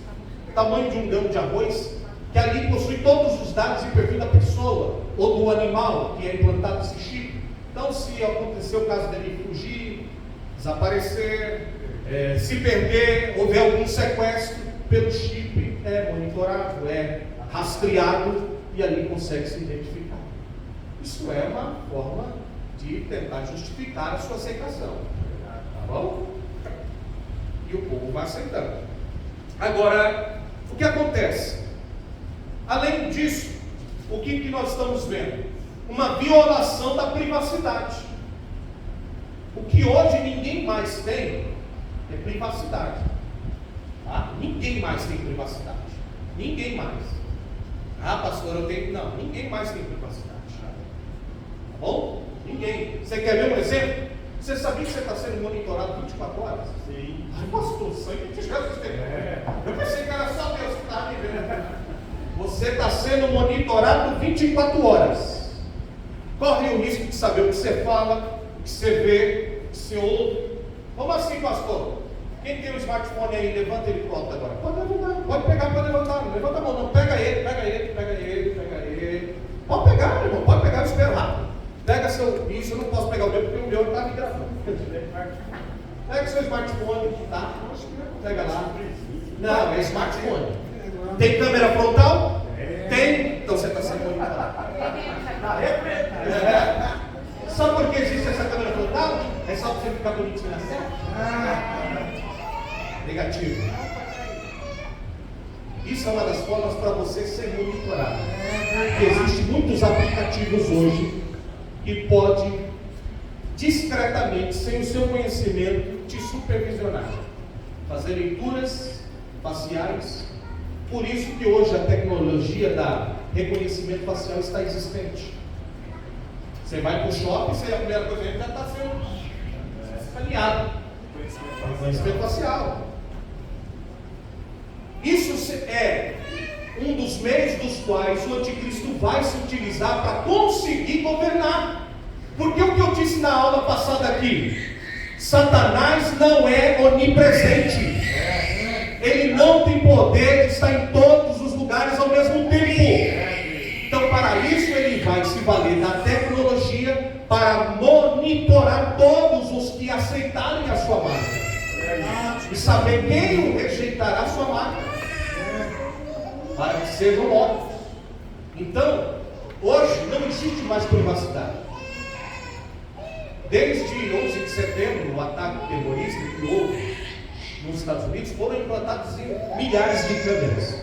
tamanho de um grão de arroz, que ali possui todos os dados e perfil da pessoa ou do animal que é implantado esse chip. Então, se acontecer o caso dele fugir, desaparecer, se perder, houver algum sequestro, pelo chip é monitorado, é rastreado e ali consegue se identificar. Isso é uma forma de tentar justificar a sua aceitação, tá bom? E o povo vai aceitando. Agora, o que acontece? Além disso, o que nós estamos vendo? Uma violação da privacidade. O que hoje ninguém mais tem é privacidade. Tá? Ninguém mais tem privacidade. Ninguém mais. Pastor, eu tenho. Não, ninguém mais tem privacidade. Tá bom? Ninguém. Você quer ver um exemplo? Você sabia que você está sendo monitorado 24 horas? Sim. Ai, pastor, sangue de Jesus tem. Eu pensei que era só Deus que estava me vendo. Você está sendo monitorado 24 horas. Corre o risco de saber o que você fala, o que você vê, o que você ouve. Como assim, pastor? Quem tem um smartphone aí, levanta ele pro alto agora. Pode levantar, pode pegar, pode levantar. Não levanta a mão, não. Pega ele. Pode pegar, meu irmão, pode pegar, eu espero rápido. Pega seu. Isso eu não posso pegar o meu, porque o meu está me gravando. Pega seu smartphone, tá? Pega lá. Não, é smartphone. Tem câmera frontal? Tem. Então você está sendo monitorado. Sabe por que existe essa câmera frontal? É só para você ficar bonitinho na cena? Negativo. Isso é uma das formas para você ser monitorado. Existem muitos aplicativos hoje que podem discretamente, sem o seu conhecimento, te supervisionar, fazer leituras faciais. Por isso que hoje a tecnologia da reconhecimento facial está existente. Você vai para o shopping, a primeira coisa que já está sendo escaneado. Reconhecimento facial. Isso é um dos meios dos quais o anticristo vai se utilizar para conseguir governar. Porque o que eu disse na aula passada aqui, Satanás não é onipresente. Ele não tem poder de estar em todos os lugares ao mesmo tempo. Então, para isso, ele vai se valer da tecnologia para monitorar todos os que aceitarem a sua marca e saber quem o rejeitará a sua marca, para que sejam mortos. Então, hoje não existe mais privacidade. Desde 11 de setembro, o ataque terrorista que houve nos Estados Unidos, foram implantados em milhares de câmeras,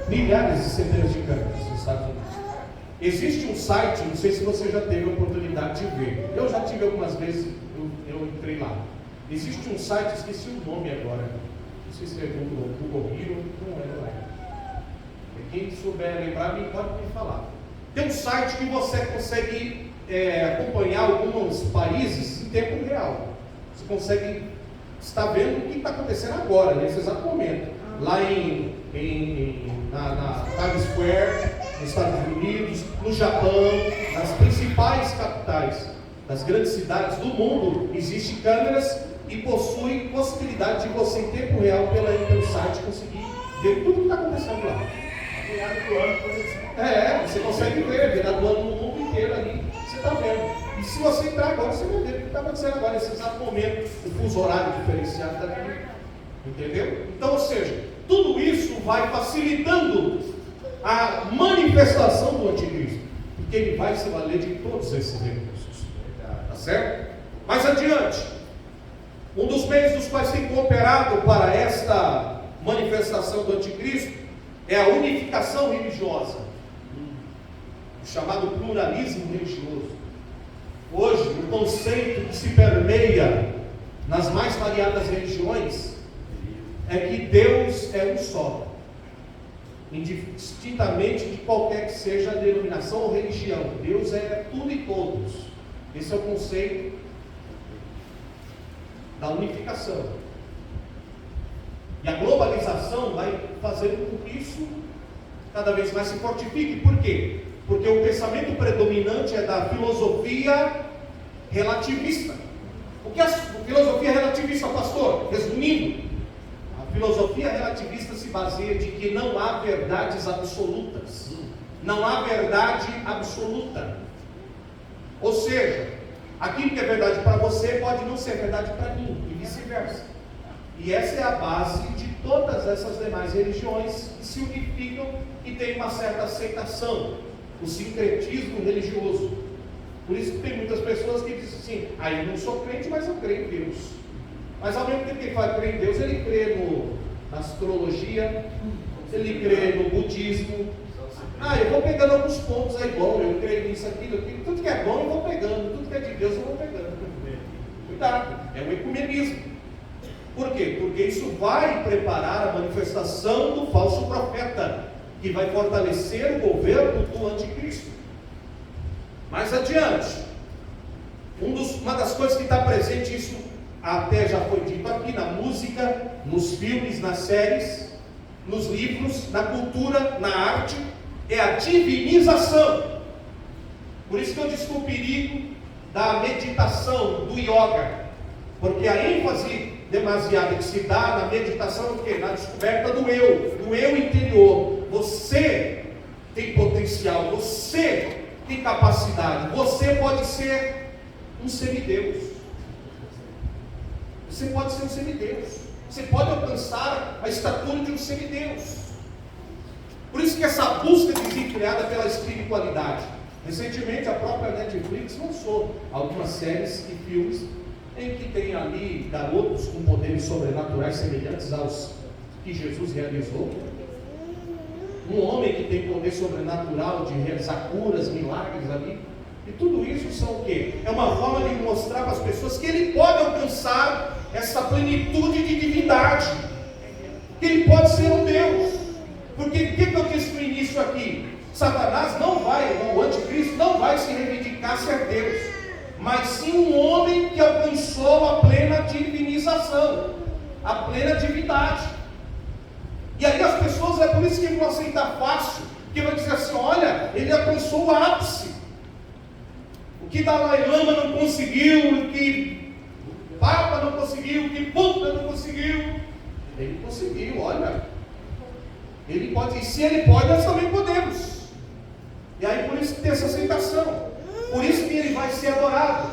milhares e centenas de câmeras nos Estados Unidos. Existe um site, não sei se você já teve a oportunidade de ver, eu já tive algumas vezes, eu entrei lá. Existe um site, esqueci o nome agora, não sei se é Google Hero, não é. Quem souber lembrar, pode me falar. Tem um site que você consegue acompanhar alguns países em tempo real. Você consegue estar vendo o que está acontecendo agora, nesse exato momento. Lá na Times Square, nos Estados Unidos, no Japão, nas principais capitais das grandes cidades do mundo, existem câmeras e possui possibilidade de você, em tempo real, pelo site, conseguir ver tudo o que está acontecendo lá. Você consegue ver, virado ano no mundo inteiro ali, você está vendo. E se você entrar agora, você vai ver o que está acontecendo agora, nesse exato momento, o fuso horário diferenciado daqui. Entendeu? Então, ou seja, tudo isso vai facilitando a manifestação do anticristo, porque ele vai se valer de todos esses recursos. Tá certo? Mais adiante, um dos meios dos quais tem cooperado para esta manifestação do anticristo é a unificação religiosa, o chamado pluralismo religioso. Hoje, o conceito que se permeia nas mais variadas religiões é que Deus é um só, indistintamente de qualquer que seja a denominação ou religião. Deus é tudo e todos. Esse é o conceito da unificação. E a globalização vai fazendo com que isso cada vez mais se fortifique. Por quê? Porque o pensamento predominante é da filosofia relativista. O que é a filosofia relativista, pastor? Resumindo, a filosofia relativista se baseia de que não há verdades absolutas. Não há verdade absoluta. Ou seja, aquilo que é verdade para você pode não ser verdade para mim, e vice-versa. E essa é a base de todas essas demais religiões que se unificam e têm uma certa aceitação, o sincretismo religioso. Por isso que tem muitas pessoas que dizem assim: eu não sou crente, mas eu creio em Deus. Mas ao mesmo tempo que ele fala que crê em Deus, ele crê na astrologia, ele crê no budismo. Eu vou pegando alguns pontos aí, bom, eu creio nisso, aquilo, tudo que é bom eu vou pegando, tudo que é de Deus eu vou pegando. Cuidado, é um ecumenismo. Por quê? Porque isso vai preparar a manifestação do falso profeta, que vai fortalecer o governo do anticristo. Mais adiante, uma das coisas que está presente, isso até já foi dito aqui, na música, nos filmes, nas séries, nos livros, na cultura, na arte, é a divinização. Por isso que eu disse o perigo da meditação, do yoga, porque a ênfase demasiada que se dá na meditação é o quê? Na descoberta do eu interior. Você tem potencial, você tem capacidade, você pode ser um semideus. Você pode ser um semideus. Você pode alcançar a estatura de um semideus. Por isso que essa busca desenfreada pela espiritualidade. Recentemente a própria Netflix lançou algumas séries e filmes em que tem ali garotos com poderes sobrenaturais semelhantes aos que Jesus realizou. Um homem que tem poder sobrenatural de realizar curas, milagres ali. E tudo isso são o quê? É uma forma de mostrar para as pessoas que ele pode alcançar essa plenitude de divindade, que ele pode ser um Deus. Porque o que eu disse no início aqui? Satanás não vai, o anticristo não vai se reivindicar ser Deus, mas sim um homem que alcançou a plena divinização, a plena divindade. E aí as pessoas, é por isso que vão aceitar fácil, que vai dizer assim: olha, ele alcançou o ápice, o que Dalai Lama não conseguiu, o que Papa não conseguiu, o que Buda não conseguiu, ele conseguiu. Olha, ele pode, e se ele pode, nós também podemos. E aí por isso que tem essa aceitação, por isso que ele vai ser adorado.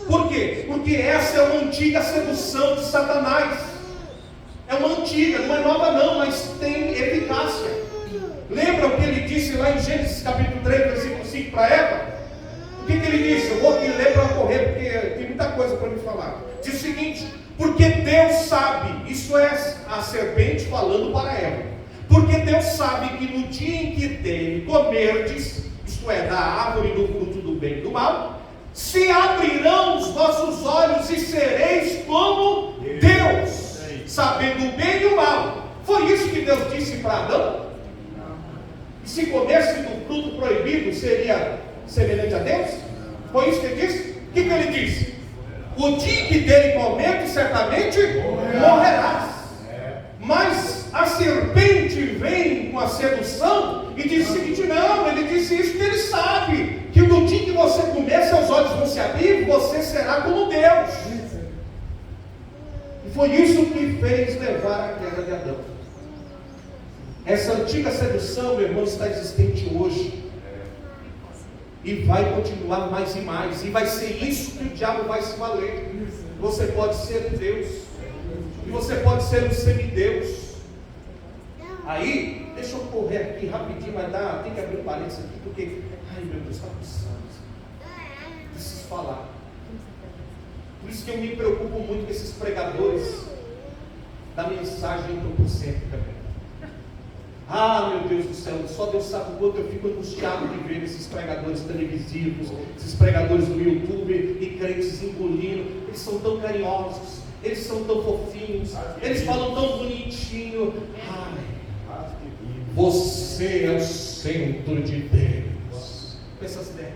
Por quê? Porque essa é uma antiga sedução de Satanás. É uma antiga, não é nova não, mas tem eficácia. Lembra o que ele disse lá em Gênesis capítulo 3, versículo 5 para Eva? O que ele disse? Eu vou aqui ler para correr, porque tem muita coisa para me falar. Diz o seguinte: porque Deus sabe, isso é a serpente falando para Eva, porque Deus sabe que no dia em que dele comerdes, isto é, da árvore do fruto do bem e do mal, se abrirão os vossos olhos e sereis como Deus, sabendo o bem e o mal. Foi isso que Deus disse para Adão? E se comesse do fruto proibido, seria semelhante a Deus? Foi isso que ele disse? O que ele disse? O dia que dele comer, certamente morrerás. Mas a serpente vem com a sedução e diz o seguinte: não, olhos vão se abrir, você será como Deus. E foi isso que fez levar a queda de Adão. Essa antiga sedução, meu irmão, está existente hoje. E vai continuar mais e mais. E vai ser isso que o diabo vai se valer. Você pode ser Deus. E você pode ser um semideus. Aí, deixa eu correr aqui rapidinho, vai dar. Tem que abrir um parênteses aqui, porque, ai meu Deus, está começando. Preciso falar. Por isso que eu me preocupo muito com esses pregadores da mensagem antropocêntrica. Ah, meu Deus do céu, só Deus sabe o quanto eu fico angustiado de ver esses pregadores televisivos, esses pregadores do YouTube e crentes engolindo. Eles são tão carinhosos, eles são tão fofinhos, eles falam tão bonitinho. Ai, você é o centro de Deus. Essas ideias.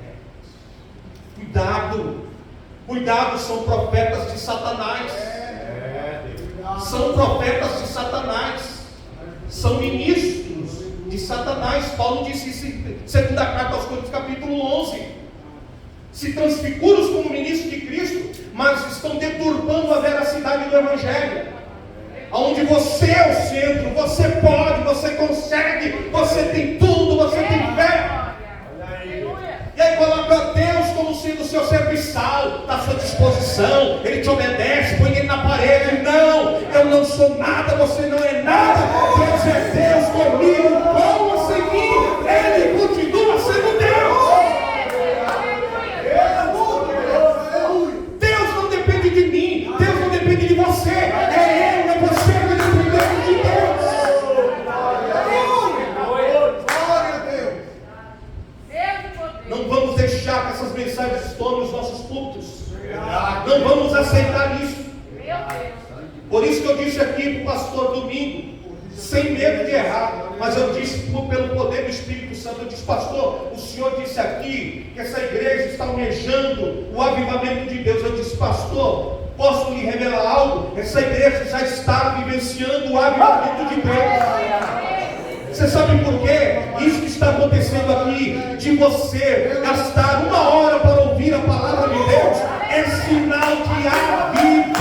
Cuidado, são profetas de Satanás. São profetas de Satanás. São ministros de Satanás. Paulo disse isso em 2ª carta aos Coríntios, capítulo 11. Se transfiguram como ministros de Cristo, mas estão deturpando a veracidade do Evangelho. Onde você é o centro, você pode, você consegue, você tem tudo, você tem fé. E aí coloca Deus como sendo o seu serviçal, está à sua disposição, Ele te obedece, põe Ele na parede. Não, eu não sou nada, você não é nada. Deus é Deus comigo, como sem mim, Ele continua sendo Deus. Deus não depende de mim, Deus não depende de você, é Ele, é você que depende de Deus. Não vamos deixar que essas mensagens tomem os nossos cultos. Não vamos aceitar isso. Por isso que eu disse aqui para o pastor domingo, sem medo de errar, mas eu disse pelo poder do Espírito Santo, eu disse: pastor, o senhor disse aqui que essa igreja está almejando o avivamento de Deus. Eu disse: pastor, posso lhe revelar algo? Essa igreja já está vivenciando o avivamento de Deus. Você sabe por quê? Isso que está acontecendo aqui, de você gastar 1 hora para ouvir a palavra de Deus, é sinal de avivamento.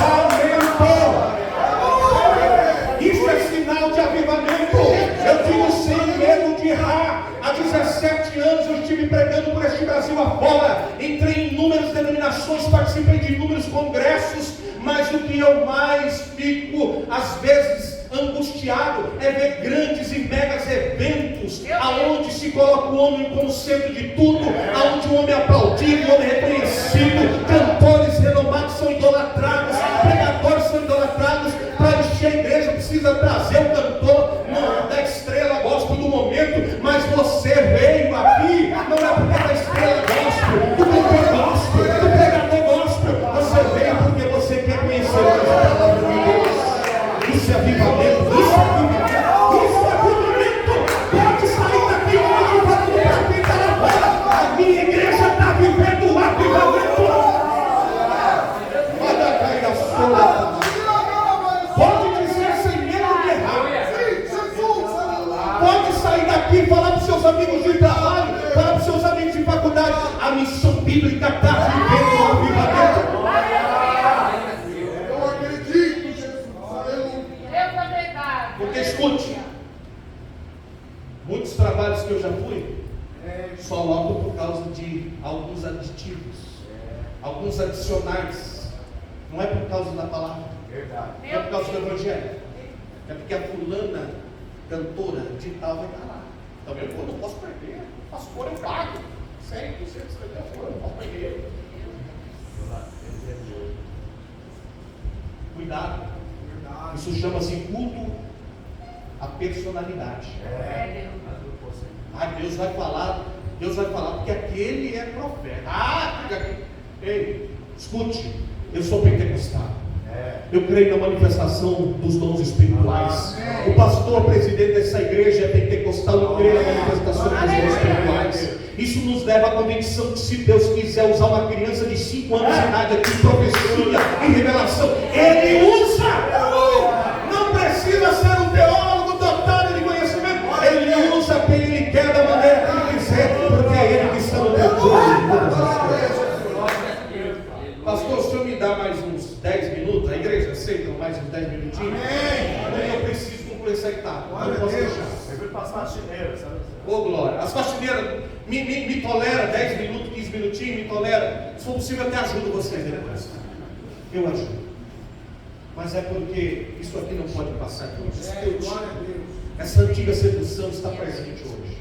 Isso é sinal de avivamento. Eu digo sem medo de errar. Há 17 anos eu estive pregando por este Brasil afora. Entrei em inúmeras denominações, participei de inúmeros congressos, mas o que eu mais fico, às vezes, angustiado é ver grandes e megas eventos aonde se coloca o homem como centro de tudo, aonde o homem é aplaudido, o homem é reconhecido, cantores renomados são idolatrados, pregadores são idolatrados. Para encher a igreja precisa trazer o cantor da estrela gospel do momento, mas você veio aqui não é porque da estrela gospel, do cantor gospel, do pregador gospel, você veio porque você quer conhecer a palavra de Deus. Isso é avivamento, isso é avivamento, isso é avivamento. Pode sair daqui hoje para pintar a bola. A minha igreja está vivendo o avivamento. Olha cair a sola. Pode dizer sem medo de errar. Pode sair daqui e falar para os seus amigos de trabalho, falar para os seus amigos de faculdade: a missão bíblica está vivendo o avivamento. Porque escute, muitos trabalhos que eu já fui, só logo por causa de alguns aditivos, alguns adicionais. Não é por causa da palavra, não é por causa do evangelho, é porque a fulana cantora de tal vai estar lá. Então eu não posso perder, pastor, eu pago 100, 250 euros, eu não posso perder. Cuidado, isso chama-se culto a personalidade. Deus vai falar porque aquele é profeta. Ei, escute, eu sou pentecostal. Eu creio na manifestação dos dons espirituais. O pastor presidente dessa igreja é pentecostal e creio na manifestação dos dons espirituais. Isso nos leva à convicção que se Deus quiser usar uma criança de 5 anos de idade aqui, profecia e revelação, Ele usa. Não precisa ser um teólogo dotado de conhecimento. Ele usa quem Ele quer da maneira que Ele quiser, porque é Ele que está no controle de todas as coisas. com esse hectare. Não posso deixar. Eu fui para as faxineiras, sabe? Ô glória. As faxineiras me tolera 10 minutos, 15 minutinhos, me tolera. Se for possível, até ajudo vocês depois. Eu ajudo. Mas é porque isso aqui não pode passar aqui. Essa antiga sedução está presente hoje.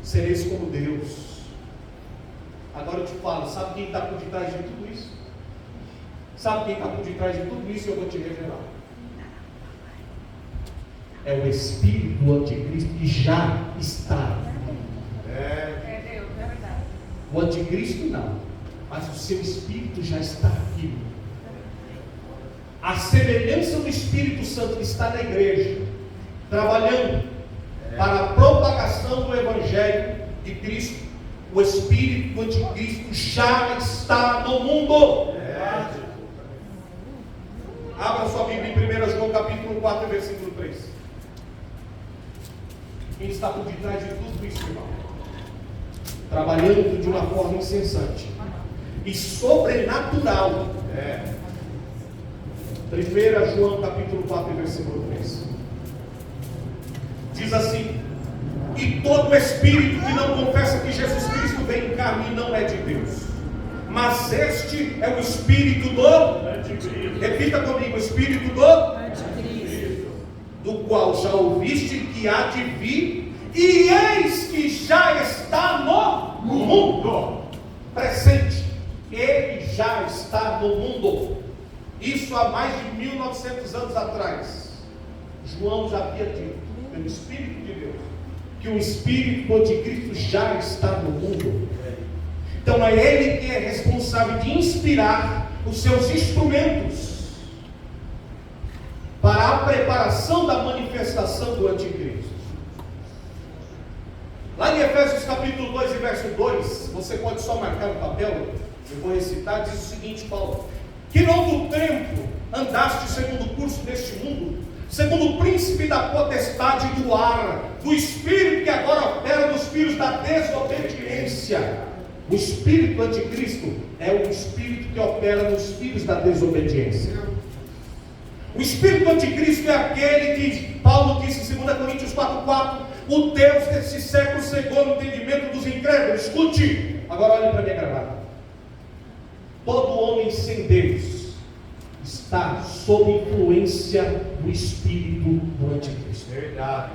Sereis como Deus. Agora eu te falo, sabe quem está por detrás de tudo isso? Sabe quem está por detrás de tudo isso? Eu vou te revelar. É o espírito do anticristo que já está. É Deus, é verdade. O anticristo não, mas o seu espírito já está aqui. A semelhança do Espírito Santo que está na igreja, trabalhando para a propagação do Evangelho de Cristo, o espírito do anticristo já está no mundo. Abra sua Bíblia em 1 João capítulo 4, versículo 3. Quem está por detrás de tudo isso, irmão? Trabalhando de uma forma incessante e sobrenatural. 1 João capítulo 4, versículo 3. Diz assim: e todo espírito que não confessa que Jesus Cristo veio em carne não é de Deus, mas este é o espírito do anticristo. Repita comigo: o espírito do anticristo, do qual já ouviste que há de vir, e eis que já está no mundo. Presente, ele já está no mundo. Isso há mais de 1900 anos atrás. João já havia dito, pelo Espírito de Deus, que o espírito do anticristo já está no mundo. Então é ele que é responsável de inspirar os seus instrumentos para a preparação da manifestação do anticristo. Lá em Efésios capítulo 2 e verso 2, você pode só marcar no papel, eu vou recitar, diz o seguinte, Paulo: que no tempo andaste segundo o curso deste mundo, segundo o príncipe da potestade do ar, do espírito que agora opera nos filhos da desobediência. O espírito do anticristo é o espírito que opera nos filhos da desobediência. O espírito do anticristo é aquele que Paulo disse em 2 Coríntios 4,4: o Deus desse século cegou o entendimento dos incrédulos. Escute, agora olhe para a minha gravata. Todo homem sem Deus está sob influência do espírito do anticristo. Verdade.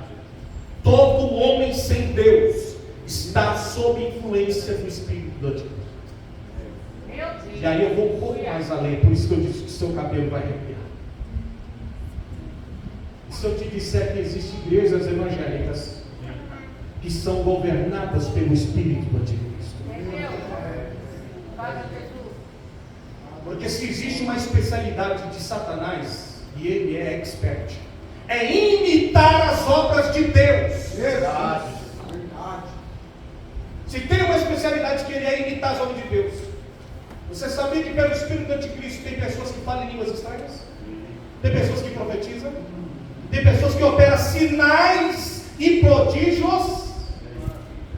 Todo homem sem Deus está sob influência do espírito do anticristo. Meu Deus. E aí eu vou um pouco mais além, por isso que eu disse que seu cabelo vai arrepiar. E se eu te disser que existem igrejas evangélicas que são governadas pelo espírito do anticristo? Porque se existe uma especialidade de Satanás, e ele é expert, é imitar as obras de Deus. Verdade. Se tem uma especialidade que ele é imitar as obras de Deus. Você sabia que pelo espírito do anticristo tem pessoas que falam em línguas estranhas? Tem pessoas que profetizam? Tem pessoas que operam sinais e prodígios?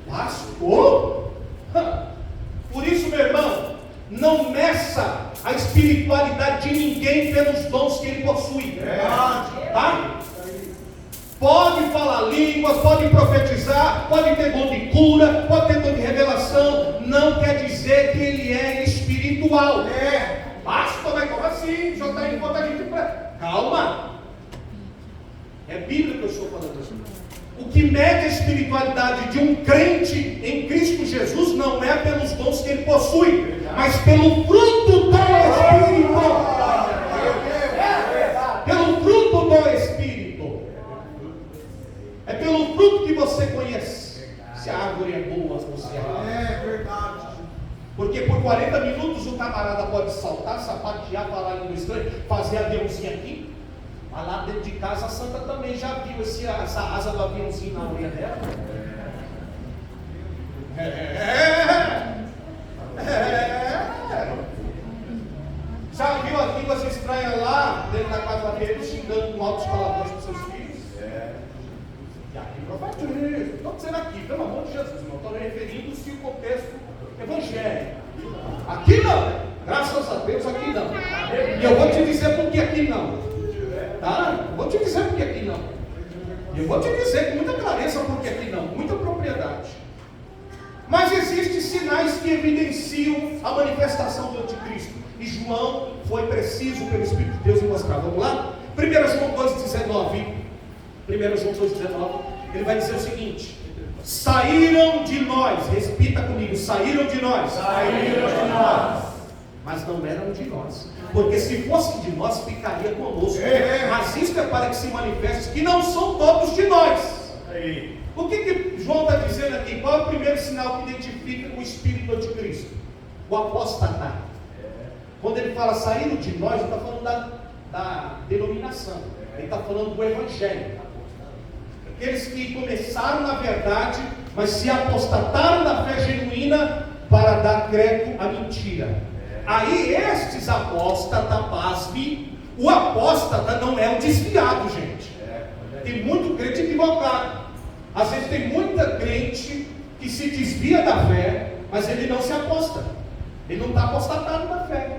Pastor? Por isso, meu irmão, não meça a espiritualidade de ninguém pelos dons que ele possui. Tá? Pode falar línguas, pode profetizar, pode ter dom de cura, pode ter dom de revelação, não quer dizer que ele é espiritual. Pastor, mas como assim? O senhor está indo botar a gente para. Calma! É Bíblia que eu estou falando assim. O que mede a espiritualidade de um crente em Cristo Jesus não é pelos dons que ele possui, mas pelo fruto do Espírito. Pelo fruto do Espírito. É pelo fruto que você conhece se a árvore é boa ou se é má. É verdade. Porque por 40 minutos o camarada pode saltar, sapatear, falar língua estranha, fazer aviãozinho aqui. Mas lá dentro de casa a santa também já viu essa asa do aviãozinho na orelha dela. Já viu as línguas estranhas lá dentro da casa dele, xingando com altos palavrões para seus filhos? E aqui profetiza. Estou dizendo aqui, pelo amor de Jesus, não estou me referindo-se ao contexto evangélico. Aqui não, graças a Deus aqui não. E eu vou te dizer por que aqui não. Tá? Vou te dizer por que aqui não. E eu vou te dizer com muita clareza, porque aqui não, muita propriedade. Mas existem sinais que evidenciam a manifestação do anticristo. E João foi preciso pelo Espírito de Deus em mostrar. Vamos lá? 1 João 2,19. 1 João 2,19. Ele vai dizer o seguinte: saíram de nós, repita comigo, saíram de nós. Saíram de nós. Mas não eram de nós. Porque se fossem de nós, ficaria conosco. Mas isto é para que se manifeste que não são todos de nós. Aí. O que João está dizendo aqui? Qual é o primeiro sinal que identifica o espírito do anticristo? O apostatar. Quando ele fala saíram de nós, ele está falando da denominação. Ele está falando do evangelho. Aqueles que começaram na verdade, mas se apostataram da fé genuína para dar crédito à mentira. Aí estes apóstatas, pasme, o apóstata não é o desviado, gente. Tem muito crente equivocado. Às vezes tem muita crente que se desvia da fé, mas ele não se aposta. Ele não está apostatado da fé.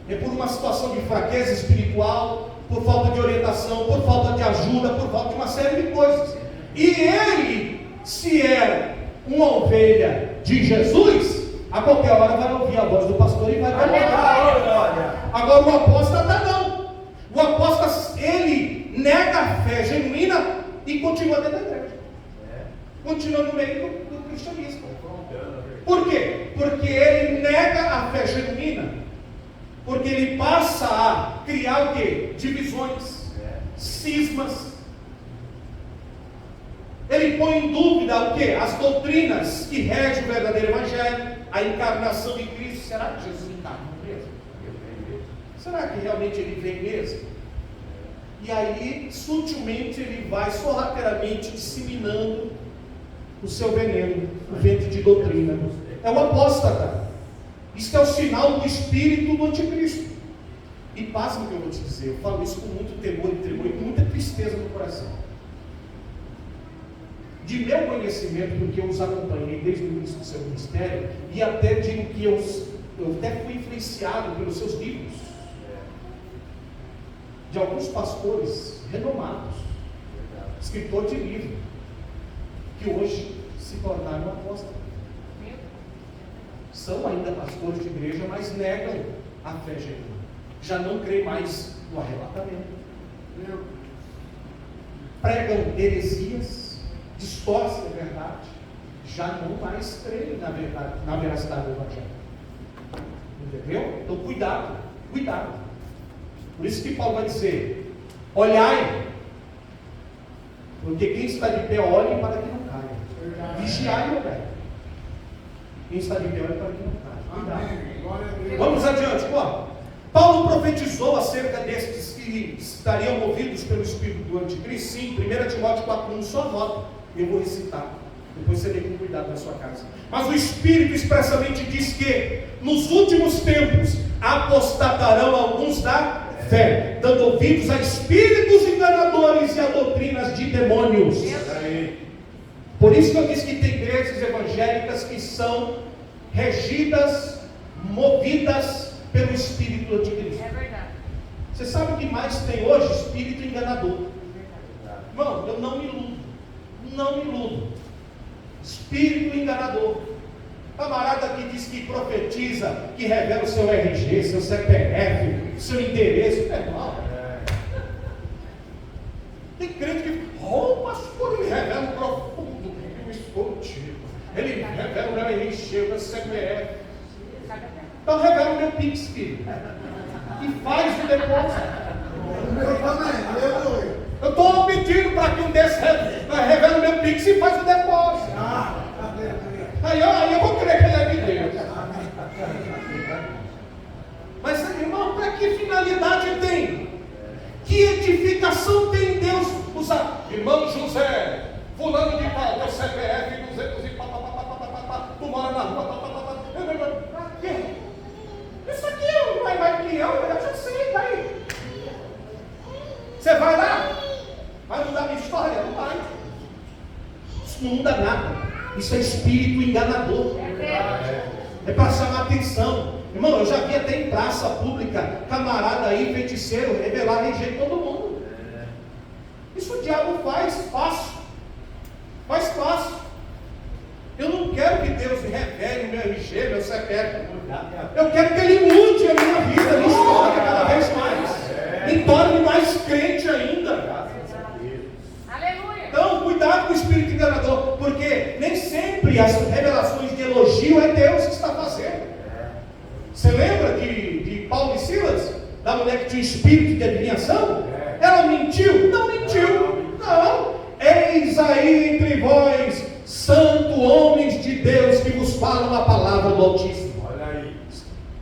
É por uma situação de fraqueza espiritual, por falta de orientação, por falta de ajuda, por falta de uma série de coisas. E ele, se é uma ovelha de Jesus, a qualquer hora vai ouvir a voz do pastor e vai colocar. Agora o apóstata não. O apóstata, ele nega a fé genuína e continua dentro da igreja. Continua no meio do cristianismo. Por quê? Porque ele nega a fé genuína. Porque ele passa a criar o quê? Divisões, cismas. Ele põe em dúvida o quê? As doutrinas que regem o verdadeiro evangelho, a encarnação de Cristo. Será que Jesus encarnou mesmo? Será que realmente ele vem mesmo? E aí, sutilmente, ele vai sorrateiramente disseminando o seu veneno, o vento de doutrina. É o apóstata. Isso é o sinal do espírito do anticristo. E pasme que eu vou te dizer, eu falo isso com muito temor e tremor e com muita tristeza no coração. De meu conhecimento, porque eu os acompanhei desde o início do seu ministério, e até digo que eu até fui influenciado pelos seus livros, de alguns pastores renomados, escritor de livro, que hoje se tornaram apóstolos. São ainda pastores de igreja, mas negam a fé genuína. Já não creem mais no arrebatamento. Pregam heresias, distorcem a verdade. Já não mais creem na verdade, na veracidade do evangelho. Entendeu? Então cuidado, cuidado. Por isso que Paulo vai dizer: olhai, porque quem está de pé olhe para que não caia. Vigiai, meu velho. Quem está de pé olhe para que não caia. Cuidado. Vamos adiante, ó. Paulo profetizou acerca destes que estariam movidos pelo espírito do anticristo. Sim, 1 Timóteo 4:1, só nota. Eu vou recitar. Depois você lê com cuidado na sua casa. Mas o Espírito expressamente diz que nos últimos tempos apostatarão alguns da fé, dando ouvidos a espíritos enganadores e a doutrinas de demônios. Por isso que eu disse que tem igrejas evangélicas que são regidas, movidas pelo espírito do anticristo. É verdade. Você sabe o que mais tem hoje? Espírito enganador. Irmão, eu não me iludo. Não me iludo. Espírito enganador. Camarada que diz que profetiza, que revela o seu RG, seu CPF, seu endereço. Irmão, tem crente que, pastor, ele revela o profundo, eu estou contigo. Ele revela o meu RG, o meu CPF. Então revela o meu Pix, filho. E faz o depósito. Eu estou pedindo para que um desses revele o meu Pix e faz o depósito. Aí eu vou crer que ele é de Deus. Mas, irmão, para que finalidade tem? Que edificação tem Deus usar? Irmão José, fulano de tal, teu CPF 200 e tu mora na rua, Pra quê? Isso aqui não é mais que eu já sei, daí. Você vai lá? Vai mudar minha história? Não vai. Isso não muda nada. Isso é espírito enganador. É para chamar atenção. Irmão, eu já vi até em praça pública camarada aí, feiticeiro, revelar RG de todo mundo. Isso o diabo faz fácil. Faz fácil. Eu não quero que Deus revele o meu RG, meu CPF. Eu quero que Ele mude a minha vida, a minha história cada vez mais. Me torne mais crente ainda. Aleluia. Então, cuidado com o espírito enganador, porque nem sempre as revelações de elogio é Deus que está fazendo. Você lembra de Paulo e Silas? Da mulher que tinha espírito de adivinhação? Ela mentiu? Não mentiu. Não. Eis aí entre vós, santo homens de Deus, que vos falam a palavra do Altíssimo. Olha aí.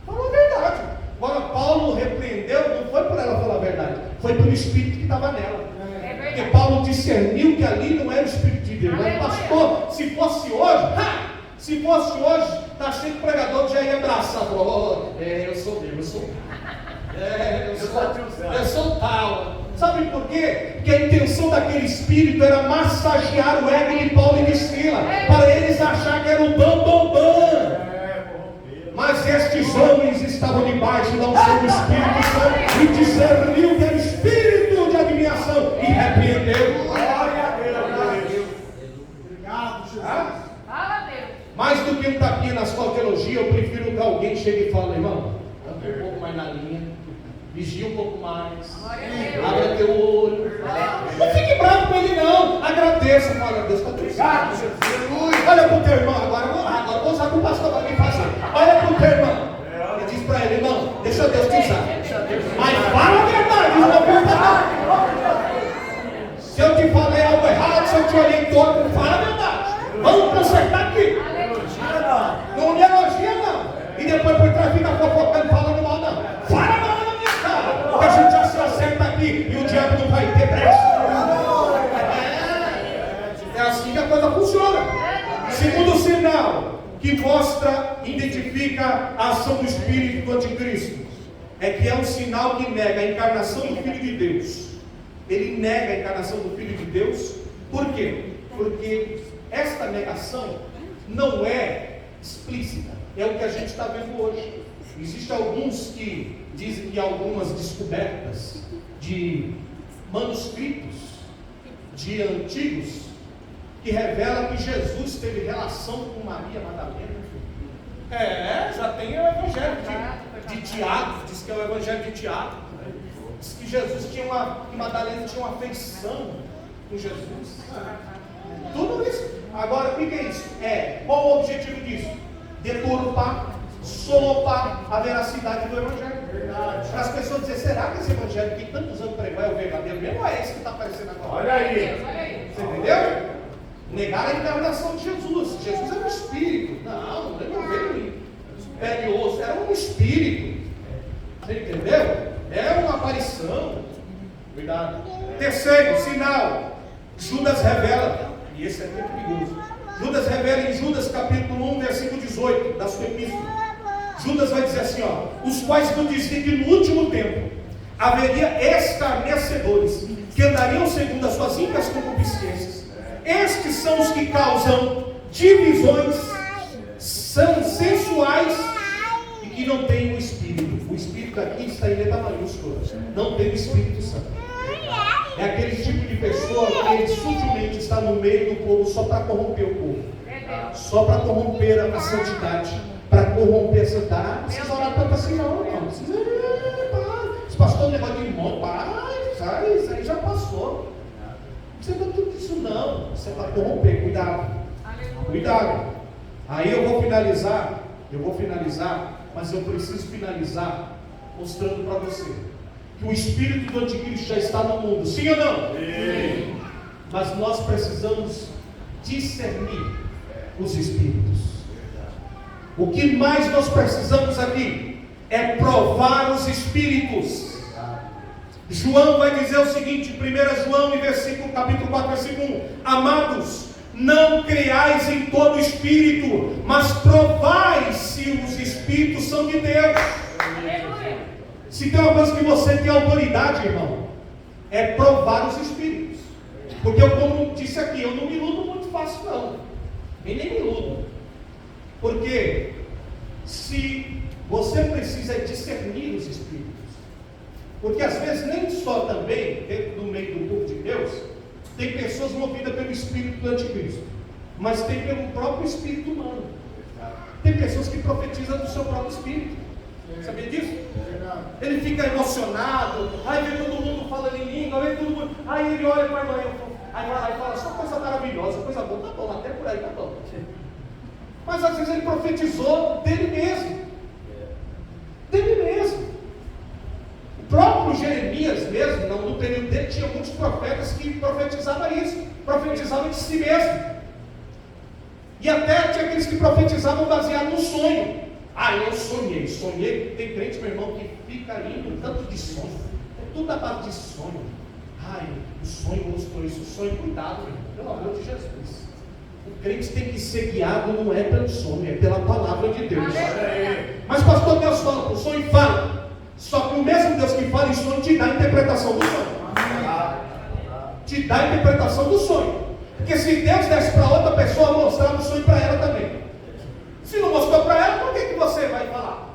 Falou a verdade. Agora, Paulo repreendeu, não foi por ela falar a verdade, foi pelo espírito que estava nela. Porque Paulo discerniu que ali não era o Espírito de Deus. Mas, pastor, se fosse hoje, está cheio de pregador que já ia abraçar. Falou, eu sou Deus, eu sou. Eu sou tal. Sabe por quê? Porque a intenção daquele espírito era massagear o ego de Paulo e de Silas, para eles acharem que era o bam. Mas estes homens estavam debaixo da unção do Espírito Santo e discerniu que era o espírito de adivinhação e repreendeu. Glória a Deus. Obrigado, Jesus. Fala a Deus. Mais do que um tapinha nas costas de elogio, eu prefiro que alguém chegue e fale, irmão, anda um pouco mais na linha, vigia um pouco mais, abra teu olho. Não fique bravo com ele não, agradeça, fala, Deus está Obrigado, Jesus. Olha para o teu irmão, agora vou usar o que o pastor vai me fazer. Olha para o teu irmão e diz para ele, irmão, deixa Deus te usar. Mas fala a verdade, não pergunta nada. Se eu te falei algo errado, se eu te olhei torto, fala a verdade. Vamos consertar aqui. Não me elogia não. E depois por trás fica fofocando, falando mal não. Fala mal na minha cara. Porque a gente já se acerta aqui e o diabo não vai ter brecha. É assim que a coisa funciona. Segundo sinal que mostra, identifica a ação do Espírito do Anticristo, é que é um sinal que nega a encarnação do Filho de Deus. Ele nega a encarnação do Filho de Deus. Por quê? Porque esta negação não é explícita. É o que a gente está vendo hoje. Existem alguns que dizem que algumas descobertas de manuscritos de antigos que revela que Jesus teve relação com Maria Madalena. Já tem o evangelho de Tiago, diz que é o evangelho de Tiago. Diz que Jesus que Madalena tinha uma afeição com Jesus. Tudo isso. Agora, o que é isso? Qual o objetivo disso? Deturpar, solopar a veracidade do evangelho. Para as pessoas dizerem, será que esse evangelho que tantos anos pregou é o verdadeiro mesmo? Ou é esse que está aparecendo agora? Olha aí. Você entendeu? Negar a encarnação de Jesus. Jesus era um espírito. Não, ele não veio em pele e osso, era um espírito. Você entendeu? É uma aparição. Cuidado. Terceiro sinal: Judas revela, e esse é muito perigoso. Judas revela em Judas capítulo 1, versículo 18 da sua epístola. Judas vai dizer assim, os quais não diziam que no último tempo haveria escarnecedores que andariam segundo as suas ímpias concupiscências. Estes são os que causam divisões, são sensuais e que não têm o Espírito. O Espírito aqui está em letra maiúscula. Não tem o Espírito Santo. É aquele tipo de pessoa que sutilmente está no meio do povo só para corromper o povo. Só para corromper a santidade. Para corromper a santidade. Não precisa orar tanto assim não, irmão. Precisa. Esse pastor é negócio de irmão, sai, isso aí já passou. Não precisa de tudo isso não. Isso é para corromper, cuidado. Cuidado. Aí eu vou finalizar, mas eu preciso finalizar mostrando para você que o espírito do anticristo já está no mundo, sim ou não? Sim. Mas nós precisamos discernir os espíritos. O que mais nós precisamos aqui é provar os espíritos. João vai dizer o seguinte, 1 João, capítulo 4, versículo 1: Amados, não creais em todo espírito, mas provai se os espíritos são de Deus. Se tem uma coisa que você tem autoridade, irmão, é provar os espíritos. Porque eu, como disse aqui, eu não me iludo muito fácil não. E nem me iludo. Porque se você precisa discernir os espíritos, porque às vezes nem só também, dentro do meio do povo de Deus, pessoas movidas pelo espírito do anticristo, mas tem pelo próprio espírito humano. Tem pessoas que profetizam do seu próprio espírito. Sabia disso? Ele fica emocionado, aí vê todo mundo falando em língua, vê todo mundo, aí ele olha para a irmã, aí vai lá e fala, só coisa maravilhosa, coisa boa, tá bom, até por aí tá bom. Mas às vezes ele profetizou dele mesmo. Dele mesmo. O próprio Jeremias mesmo, no período dele, tinha muitos profetas que profetizavam isso, profetizavam de si mesmo. E até tinha aqueles que profetizavam baseado no sonho. Eu sonhei. Tem crente, meu irmão, que fica indo tanto de sonho. É tudo a base de sonho. O sonho mostrou isso. O sonho, cuidado, meu irmão, pelo amor de Jesus. O crente tem que ser guiado, não é pelo sonho, é pela palavra de Deus. Mas pastor, Deus fala com o sonho e fala. Só que o mesmo Deus que fala em sonho te dá a interpretação do sonho. Te dá a interpretação do sonho. Porque se Deus desse para outra pessoa, mostrar o sonho para ela também. Se não mostrou para ela, por que você vai falar?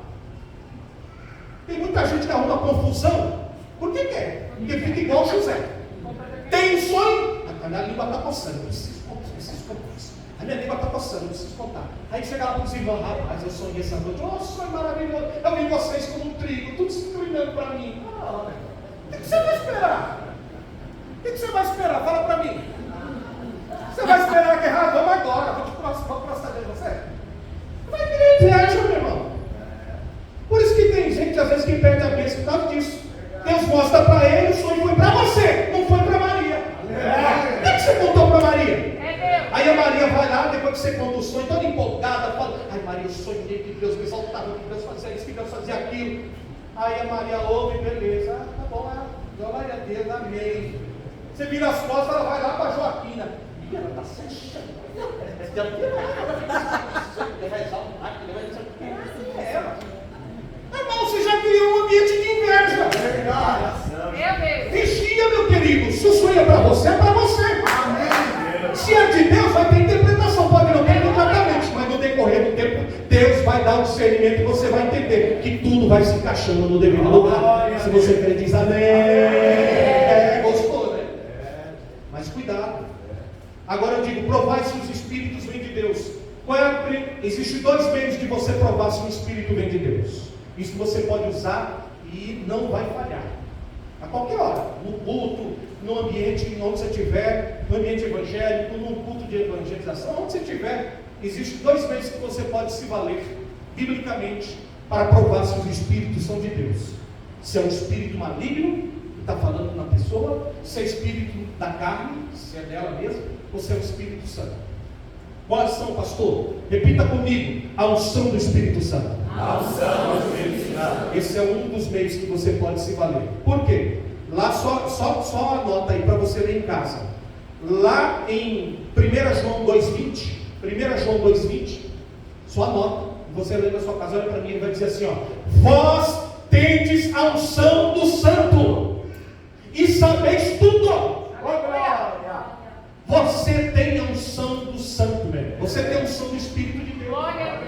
Tem muita gente que arruma confusão. Por que quer? Porque fica igual o José. Tem um sonho, a minha língua está coçando, eu preciso contar isso. A minha língua está coçando, eu preciso contar. Aí chega lá para os irmãos, rapaz, eu sonhei essa noite. Sonho maravilhoso. Eu vi vocês como um trigo, tudo se inclinando para mim. O que você vai esperar? O que você vai esperar? Fala para mim. Você vai esperar que errar? Vamos agora. Vamos proceder você? Vai querer inveja, meu irmão. Por isso que tem gente, às vezes, que perde a bênção por causa disso. Deus mostra para ele, o sonho foi para você, não foi para Maria. O que você contou para Maria? Aí a Maria vai lá, depois que você conta o sonho, toda empolgada, fala, Maria, eu sonhei que Deus me exaltava, que Deus fazia isso, que Deus fazia aquilo. Aí a Maria ouve, beleza, tá bom, glória a Deus, amém. Você vira as costas, ela vai lá para Joaquina. E ela está se achando. Irmão, você já criou um ambiente de inveja. Vigia, meu querido. Se o sonho é para você, é para você. Amém. Se é de Deus, vai ter interpretação. Pode não ter completamente, mas no decorrer do tempo, Deus vai dar o discernimento e você vai entender que tudo vai se encaixando no devido lugar. Se você crê, diz amém. Gostou, né? Mas cuidado. Agora eu digo, provar se os espíritos vêm de Deus. Existem dois meios de você provar se um espírito vem de Deus. Isso você pode usar e não vai falhar. A qualquer hora, no culto, no ambiente onde você estiver, no ambiente evangélico, no culto de evangelização, onde você estiver, existem dois meios que você pode se valer, biblicamente, para provar se os espíritos são de Deus. Se é um espírito maligno, que está falando na pessoa, se é espírito da carne, se é dela mesma, ou se é o Espírito Santo. Quais são, pastor? Repita comigo: a unção do Espírito Santo. A unção do Espírito Santo. Esse é um dos meios que você pode se valer. Por quê? Lá só anota aí para você ler em casa. Lá em 1 João 2,20, só anota, você lê na sua casa, olha para mim, ele vai dizer assim, vós tendes a unção do Santo, e sabeis tudo. Você tem a unção do Santo, velho. Você tem a unção do Espírito de Deus.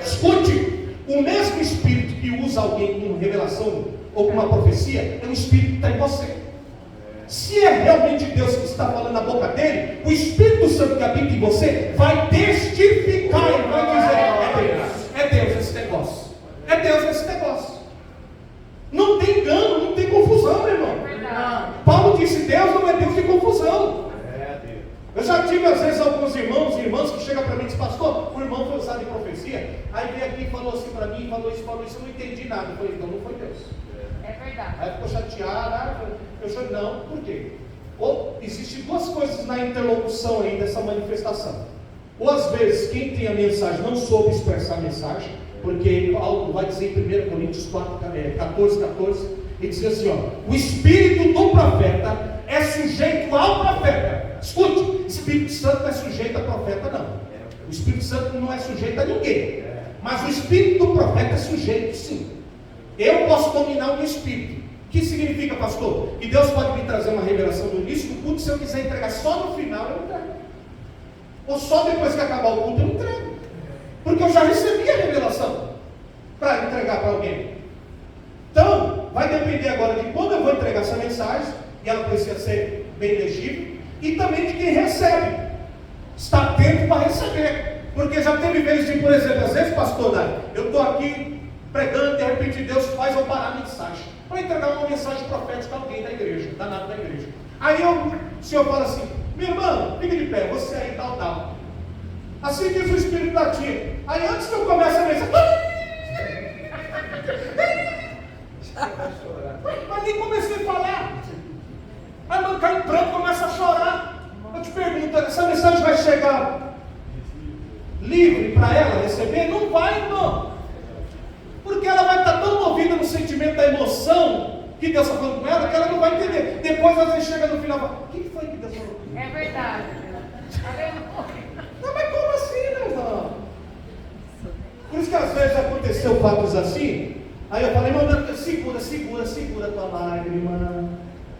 Escute, o mesmo Espírito que usa alguém com revelação ou com uma profecia, é o Espírito que está em você. Se é realmente Deus que está falando na boca dele, o Espírito Santo que habita em você vai testificar e vai dizer, é Deus esse negócio. É Deus esse negócio. Não tem engano, não tem confusão, meu irmão. Paulo disse, Deus não é Deus de confusão. Eu já tive às vezes alguns irmãos e irmãs que chegam para mim e dizem, pastor, o irmão foi usado em profecia, aí veio aqui e falou assim para mim, falou isso, eu não entendi nada. Eu falei, então não foi Deus. É verdade. Aí ficou chateado, eu falei, não, por quê? Ou existem duas coisas na interlocução aí dessa manifestação. Ou às vezes quem tem a mensagem não soube expressar a mensagem, porque Paulo vai dizer em 1 Coríntios 14, ele diz assim, o espírito do profeta é sujeito ao profeta. Escute, o Espírito Santo não é sujeito a profeta, não. O Espírito Santo não é sujeito a ninguém. Mas o Espírito do profeta é sujeito, sim. Eu posso dominar o meu Espírito. O que significa, pastor? Que Deus pode me trazer uma revelação no início do culto, se eu quiser entregar só no final, eu entrego. Ou só depois que acabar o culto, eu entrego. Porque eu já recebi a revelação para entregar para alguém. Então, vai depender agora de quando eu vou entregar essa mensagem, e ela precisa ser bem legível. e também de quem recebe. Está atento para receber. Porque já teve vezes de, por exemplo, às vezes, pastor Dário, eu estou aqui pregando, de repente Deus faz eu parar a mensagem, para entregar uma mensagem profética a alguém da igreja, danado da igreja. Aí o Senhor fala assim: minha irmã, fica de pé, você aí, tal. Assim diz o Espírito da tia. Aí antes que eu comece a mensagem, mas nem comecei a falar. A irmã cai em pranto, começa a chorar. Eu te pergunto, essa mensagem vai chegar livre para ela receber? Não vai, irmão. Porque ela vai estar tão movida no sentimento da emoção que Deus está falando com ela, que ela não vai entender. Depois às vezes chega no final e fala: o que foi que Deus falou? É verdade. Não, mas como assim, meu irmão? Por isso que às vezes aconteceu fatos assim. Aí eu falei: irmão, segura tua lágrima.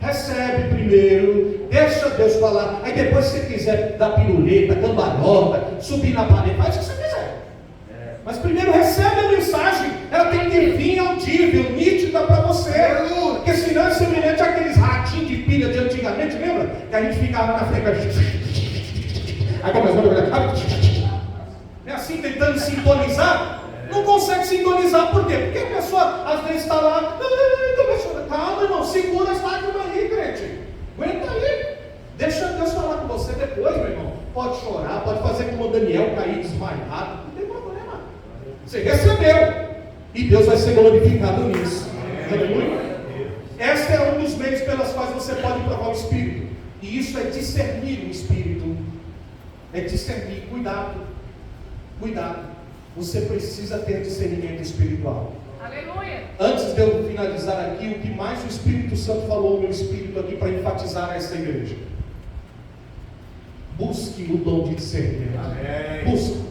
Recebe primeiro, deixa Deus falar. Aí depois, se você quiser dar piruleta, cambalhota, subir na parede, faz o que você quiser. Mas primeiro recebe a mensagem. Ela tem que vir audível, nítida para você. Porque senão é semelhante àqueles ratinhos de pilha de antigamente, lembra? Que a gente ficava na frente. Aí começou a assim, tentando sintonizar. Não consegue sintonizar, por quê? Porque a pessoa às vezes está lá, calma, irmão, segura as lágrimas aí, crente. Aguenta aí. Deixa Deus falar com você depois, meu irmão. Pode chorar, pode fazer como o Daniel cair desmaiado, não tem problema. Você recebeu. E Deus vai ser glorificado nisso. Aleluia. Esse é um dos meios pelos quais você pode provar o Espírito. E isso é discernir o Espírito. É discernir. Cuidado. Você precisa ter discernimento espiritual. Aleluia. Antes de eu finalizar aqui, o que mais o Espírito Santo falou ao meu espírito aqui para enfatizar essa igreja: busque o dom de discernimento. Busque.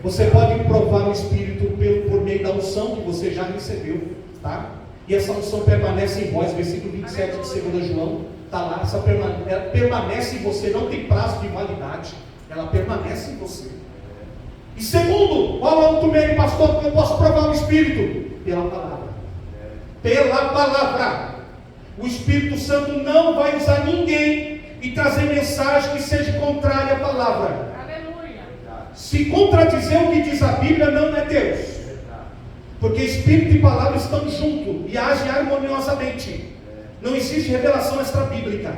Você pode provar o Espírito por meio da unção que você já recebeu, tá? E essa unção permanece em vós, versículo 27 de 2 João, está lá, ela permanece em você, não tem prazo de validade, ela permanece em você. E segundo, qual é o outro meio, pastor, que eu posso provar o Espírito? Pela palavra. Pela palavra. O Espírito Santo não vai usar ninguém e trazer mensagem que seja contrária à palavra. Aleluia. Se contradizer o que diz a Bíblia, não é Deus. Porque Espírito e palavra estão juntos e agem harmoniosamente. Não existe revelação extra-bíblica.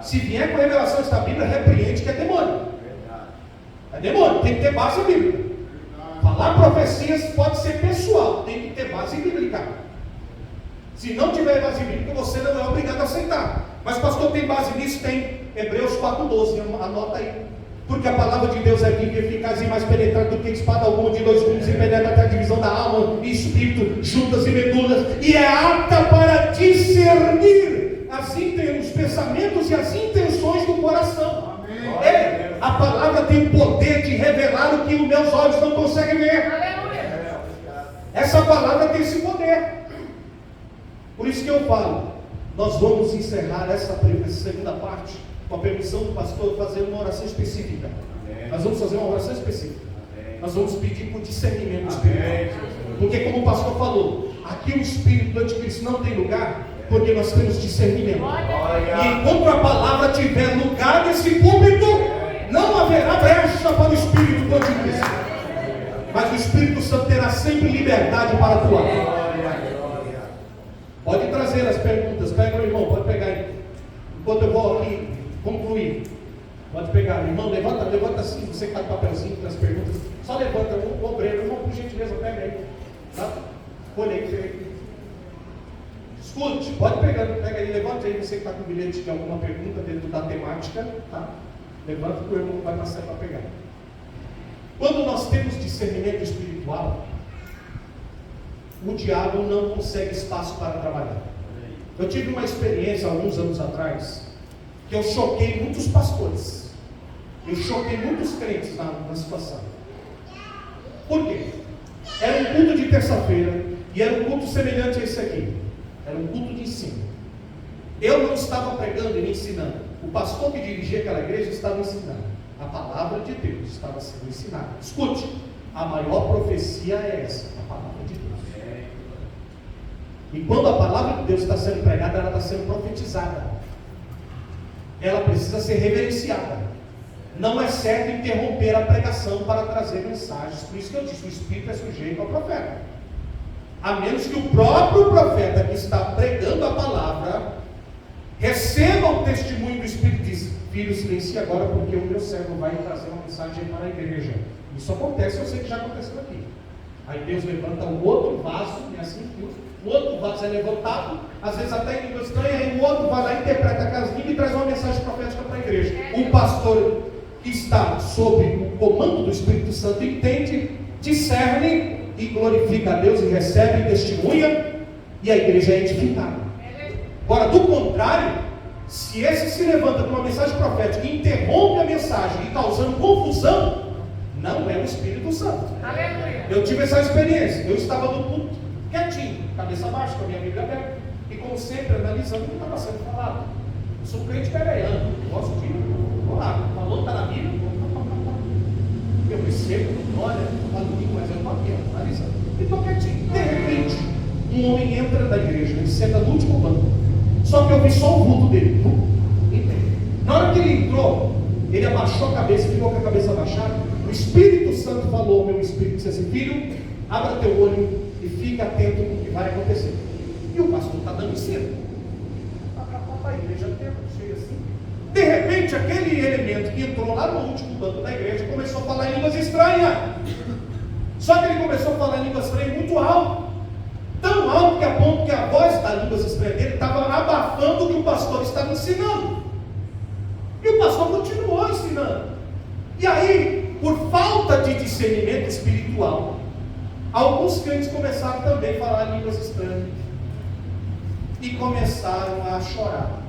Se vier com revelação extra-bíblica, repreende que é demônio. É demônio, tem que ter base bíblica. Falar profecias pode ser pessoal, tem que ter base bíblica. Se não tiver base bíblica, você não é obrigado a aceitar. Mas pastor, tem base nisso? Tem. Hebreus 4,12, anota aí. Porque a palavra de Deus é viva, eficaz e mais penetrante do que espada alguma de 2 gumes, e penetra até a divisão da alma e espírito, juntas e medulas, e é apta para discernir os pensamentos e as intenções do coração. A palavra tem o poder de revelar o que os meus olhos não conseguem ver. Aleluia. Essa palavra tem esse poder. Por isso que eu falo, nós vamos encerrar essa segunda parte com a permissão do pastor fazer uma oração específica. Nós vamos fazer uma oração específica. Nós vamos pedir por discernimento espiritual. Porque como o pastor falou, aqui o espírito do anticristo não tem lugar, porque nós temos discernimento. E enquanto a palavra tiver lugar nesse púlpito, não haverá brecha para o espírito do anticristo. Mas o Espírito Santo terá sempre liberdade para atuar. Pode trazer as perguntas. Pega o irmão, pode pegar aí. Enquanto eu vou aqui concluir, pode pegar. Irmão, levanta assim, você que está com papelzinho para as perguntas. Só levanta, o obreiro, irmão, por gentileza, pega aí. Tá? Olha aí. Escute, pode pegar, pega aí, levante aí, você que está com bilhete de alguma pergunta dentro da temática, tá? Levanta que o irmão vai passar para pegar. Quando nós temos discernimento espiritual, o diabo não consegue espaço para trabalhar. Eu tive uma experiência alguns anos atrás, que eu choquei muitos pastores, eu choquei muitos crentes na situação. Por quê? Era um culto de terça-feira, e era um culto semelhante a esse aqui. Era um culto de ensino. Eu não estava pregando e me ensinando. O pastor que dirigia aquela igreja estava ensinando. A palavra de Deus estava sendo ensinada. Escute, a maior profecia é essa, a palavra de Deus. E quando a palavra de Deus está sendo pregada, ela está sendo profetizada. ela precisa ser reverenciada. Não é certo interromper a pregação para trazer mensagens. Por isso que eu disse, o Espírito é sujeito ao profeta. A menos que o próprio profeta que está pregando a palavra receba o testemunho do Espírito e diz: filho, silencie agora, porque o meu servo vai trazer uma mensagem para a igreja. Isso acontece, eu sei que já aconteceu aqui. Aí Deus levanta um outro vaso, é assim que o outro vaso é levantado, às vezes até em língua estranha, e o outro vai lá, interpreta aquelas línguas e traz uma mensagem profética para a igreja. O pastor que está sob o comando do Espírito Santo entende, discerne e glorifica a Deus e recebe testemunha, e a igreja é edificada. Agora, do contrário, se esse se levanta com uma mensagem profética e interrompe a mensagem e causando confusão, não é o Espírito Santo. Aleluia. Eu tive essa experiência. Eu estava no culto, quietinho, cabeça baixa, com a minha Bíblia aberta, e como sempre, analisando o que estava sendo falado. Eu sou um crente pereiano, gosto de, vou lá, falou, está na Bíblia, eu recebo, olha, eu falo língua, mas eu estou aqui, analisando. E estou quietinho. De repente, um homem entra da igreja, ele senta no último banco. Só que eu vi só o vulto dele. Na hora que ele entrou, ele abaixou a cabeça, ficou com a cabeça abaixada. O Espírito Santo falou, meu Espírito disse assim: filho, abra teu olho e fique atento com o que vai acontecer. E o pastor está dando ensino. A igreja cheia assim. De repente, aquele elemento que entrou lá no último banco da igreja começou a falar em línguas estranhas. Só que ele começou a falar em línguas estranhas muito alto. Tão alto que a ponto que a voz da língua estranha dele estava abafando o que o pastor estava ensinando. E o pastor continuou ensinando. E aí, por falta de discernimento espiritual, alguns crentes começaram também a falar línguas estranhas. E começaram a chorar.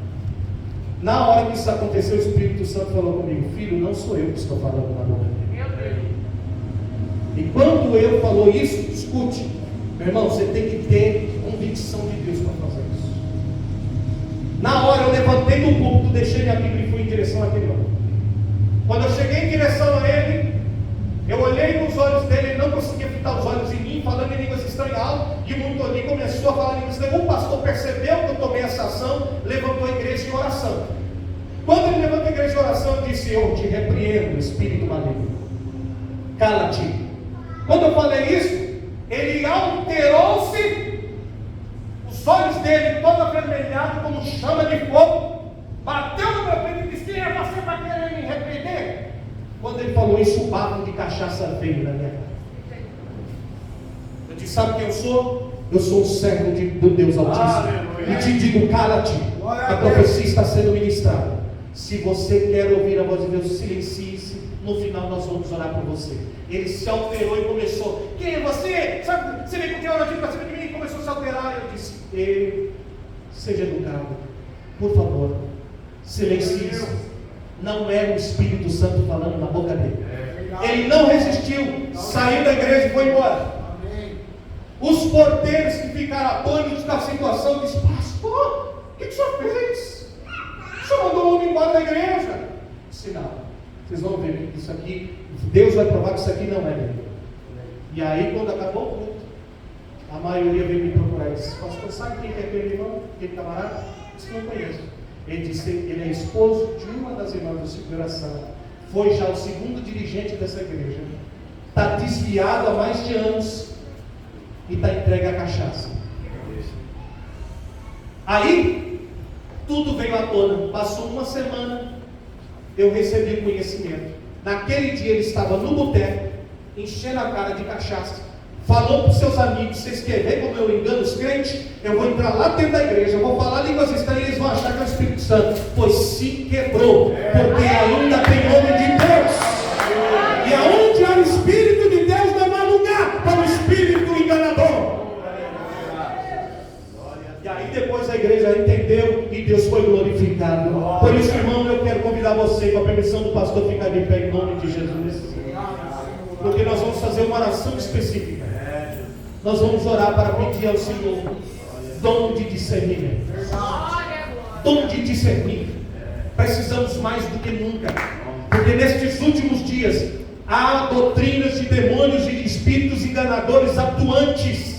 Na hora que isso aconteceu, o Espírito Santo falou comigo: filho, não sou eu que estou falando na boca dele. E quando eu falou isso, escute. Meu irmão, você tem que ter convicção de Deus para fazer isso. Na hora eu levantei do púlpito, deixei minha Bíblia e fui em direção àquele homem. Quando eu cheguei em direção a ele, eu olhei nos olhos dele, ele não conseguia fitar os olhos em mim, falando em línguas estranhas, e o mundo ali começou a falar em línguas estranhas. O pastor percebeu que eu tomei essa ação, levantou a igreja em oração. Quando ele levantou a igreja em oração, eu disse: eu te repreendo, espírito maligno, cala-te. Quando eu falei isso, ele alterou-se, os olhos dele todo avermelhado como chama de fogo, bateu no meu peito e disse: quem é você para querer me repreender? Quando ele falou isso, o bafo de cachaça veio na minha cara. Eu disse: sabe quem eu sou? Eu sou o servo do Deus Altíssimo. E te digo: cala-te, a profecia está sendo ministrada. Se você quer ouvir a voz de Deus, silencie-se. No final nós vamos orar por você. Ele se alterou e começou: quem é você? Sabe, você vem com que hora para cima de mim? E começou a se alterar. Eu disse: ei, seja educado, por favor, silencie-se. Não é o Espírito Santo falando na boca dele. Ele não resistiu, saiu da igreja e foi embora. Os porteiros que ficaram atônitos da situação disseram: pastor, o que o senhor fez? O senhor mandou o homem embora da igreja. Sinal. Vocês vão ver que isso aqui, Deus vai provar que isso aqui não é Bíblia. E aí, quando acabou o culto, a maioria veio me procurar e disse: pastor, sabe quem é aquele irmão, aquele camarada? Eu disse: não conheço. Ele disse: ele é esposo de uma das irmãs do Ciclo de Oração, foi já o segundo dirigente dessa igreja, está desviado há mais de anos e está entregue à cachaça. Aí, tudo veio à tona. Passou uma semana, eu recebi o conhecimento. Naquele dia ele estava no boteco, enchendo a cara de cachaça, falou para os seus amigos: vocês querem ver como eu engano os crentes? Eu vou entrar lá dentro da igreja, eu vou falar línguas estranhas e eles vão achar que é o Espírito Santo. Pois se quebrou, porque ainda tem homem de Deus. E aonde há o Espírito de Deus, não há lugar para o Espírito enganador. E aí depois a igreja entendeu e Deus foi glorificado. Por isso, irmão, eu quero convidar você, com a permissão do pastor, ficar de pé em nome de Jesus. Porque nós vamos fazer uma oração específica. Nós vamos orar para pedir ao Senhor dom de discernimento. Dom de discernir. Precisamos mais do que nunca. Porque nestes últimos dias há doutrinas de demônios e de espíritos enganadores atuantes.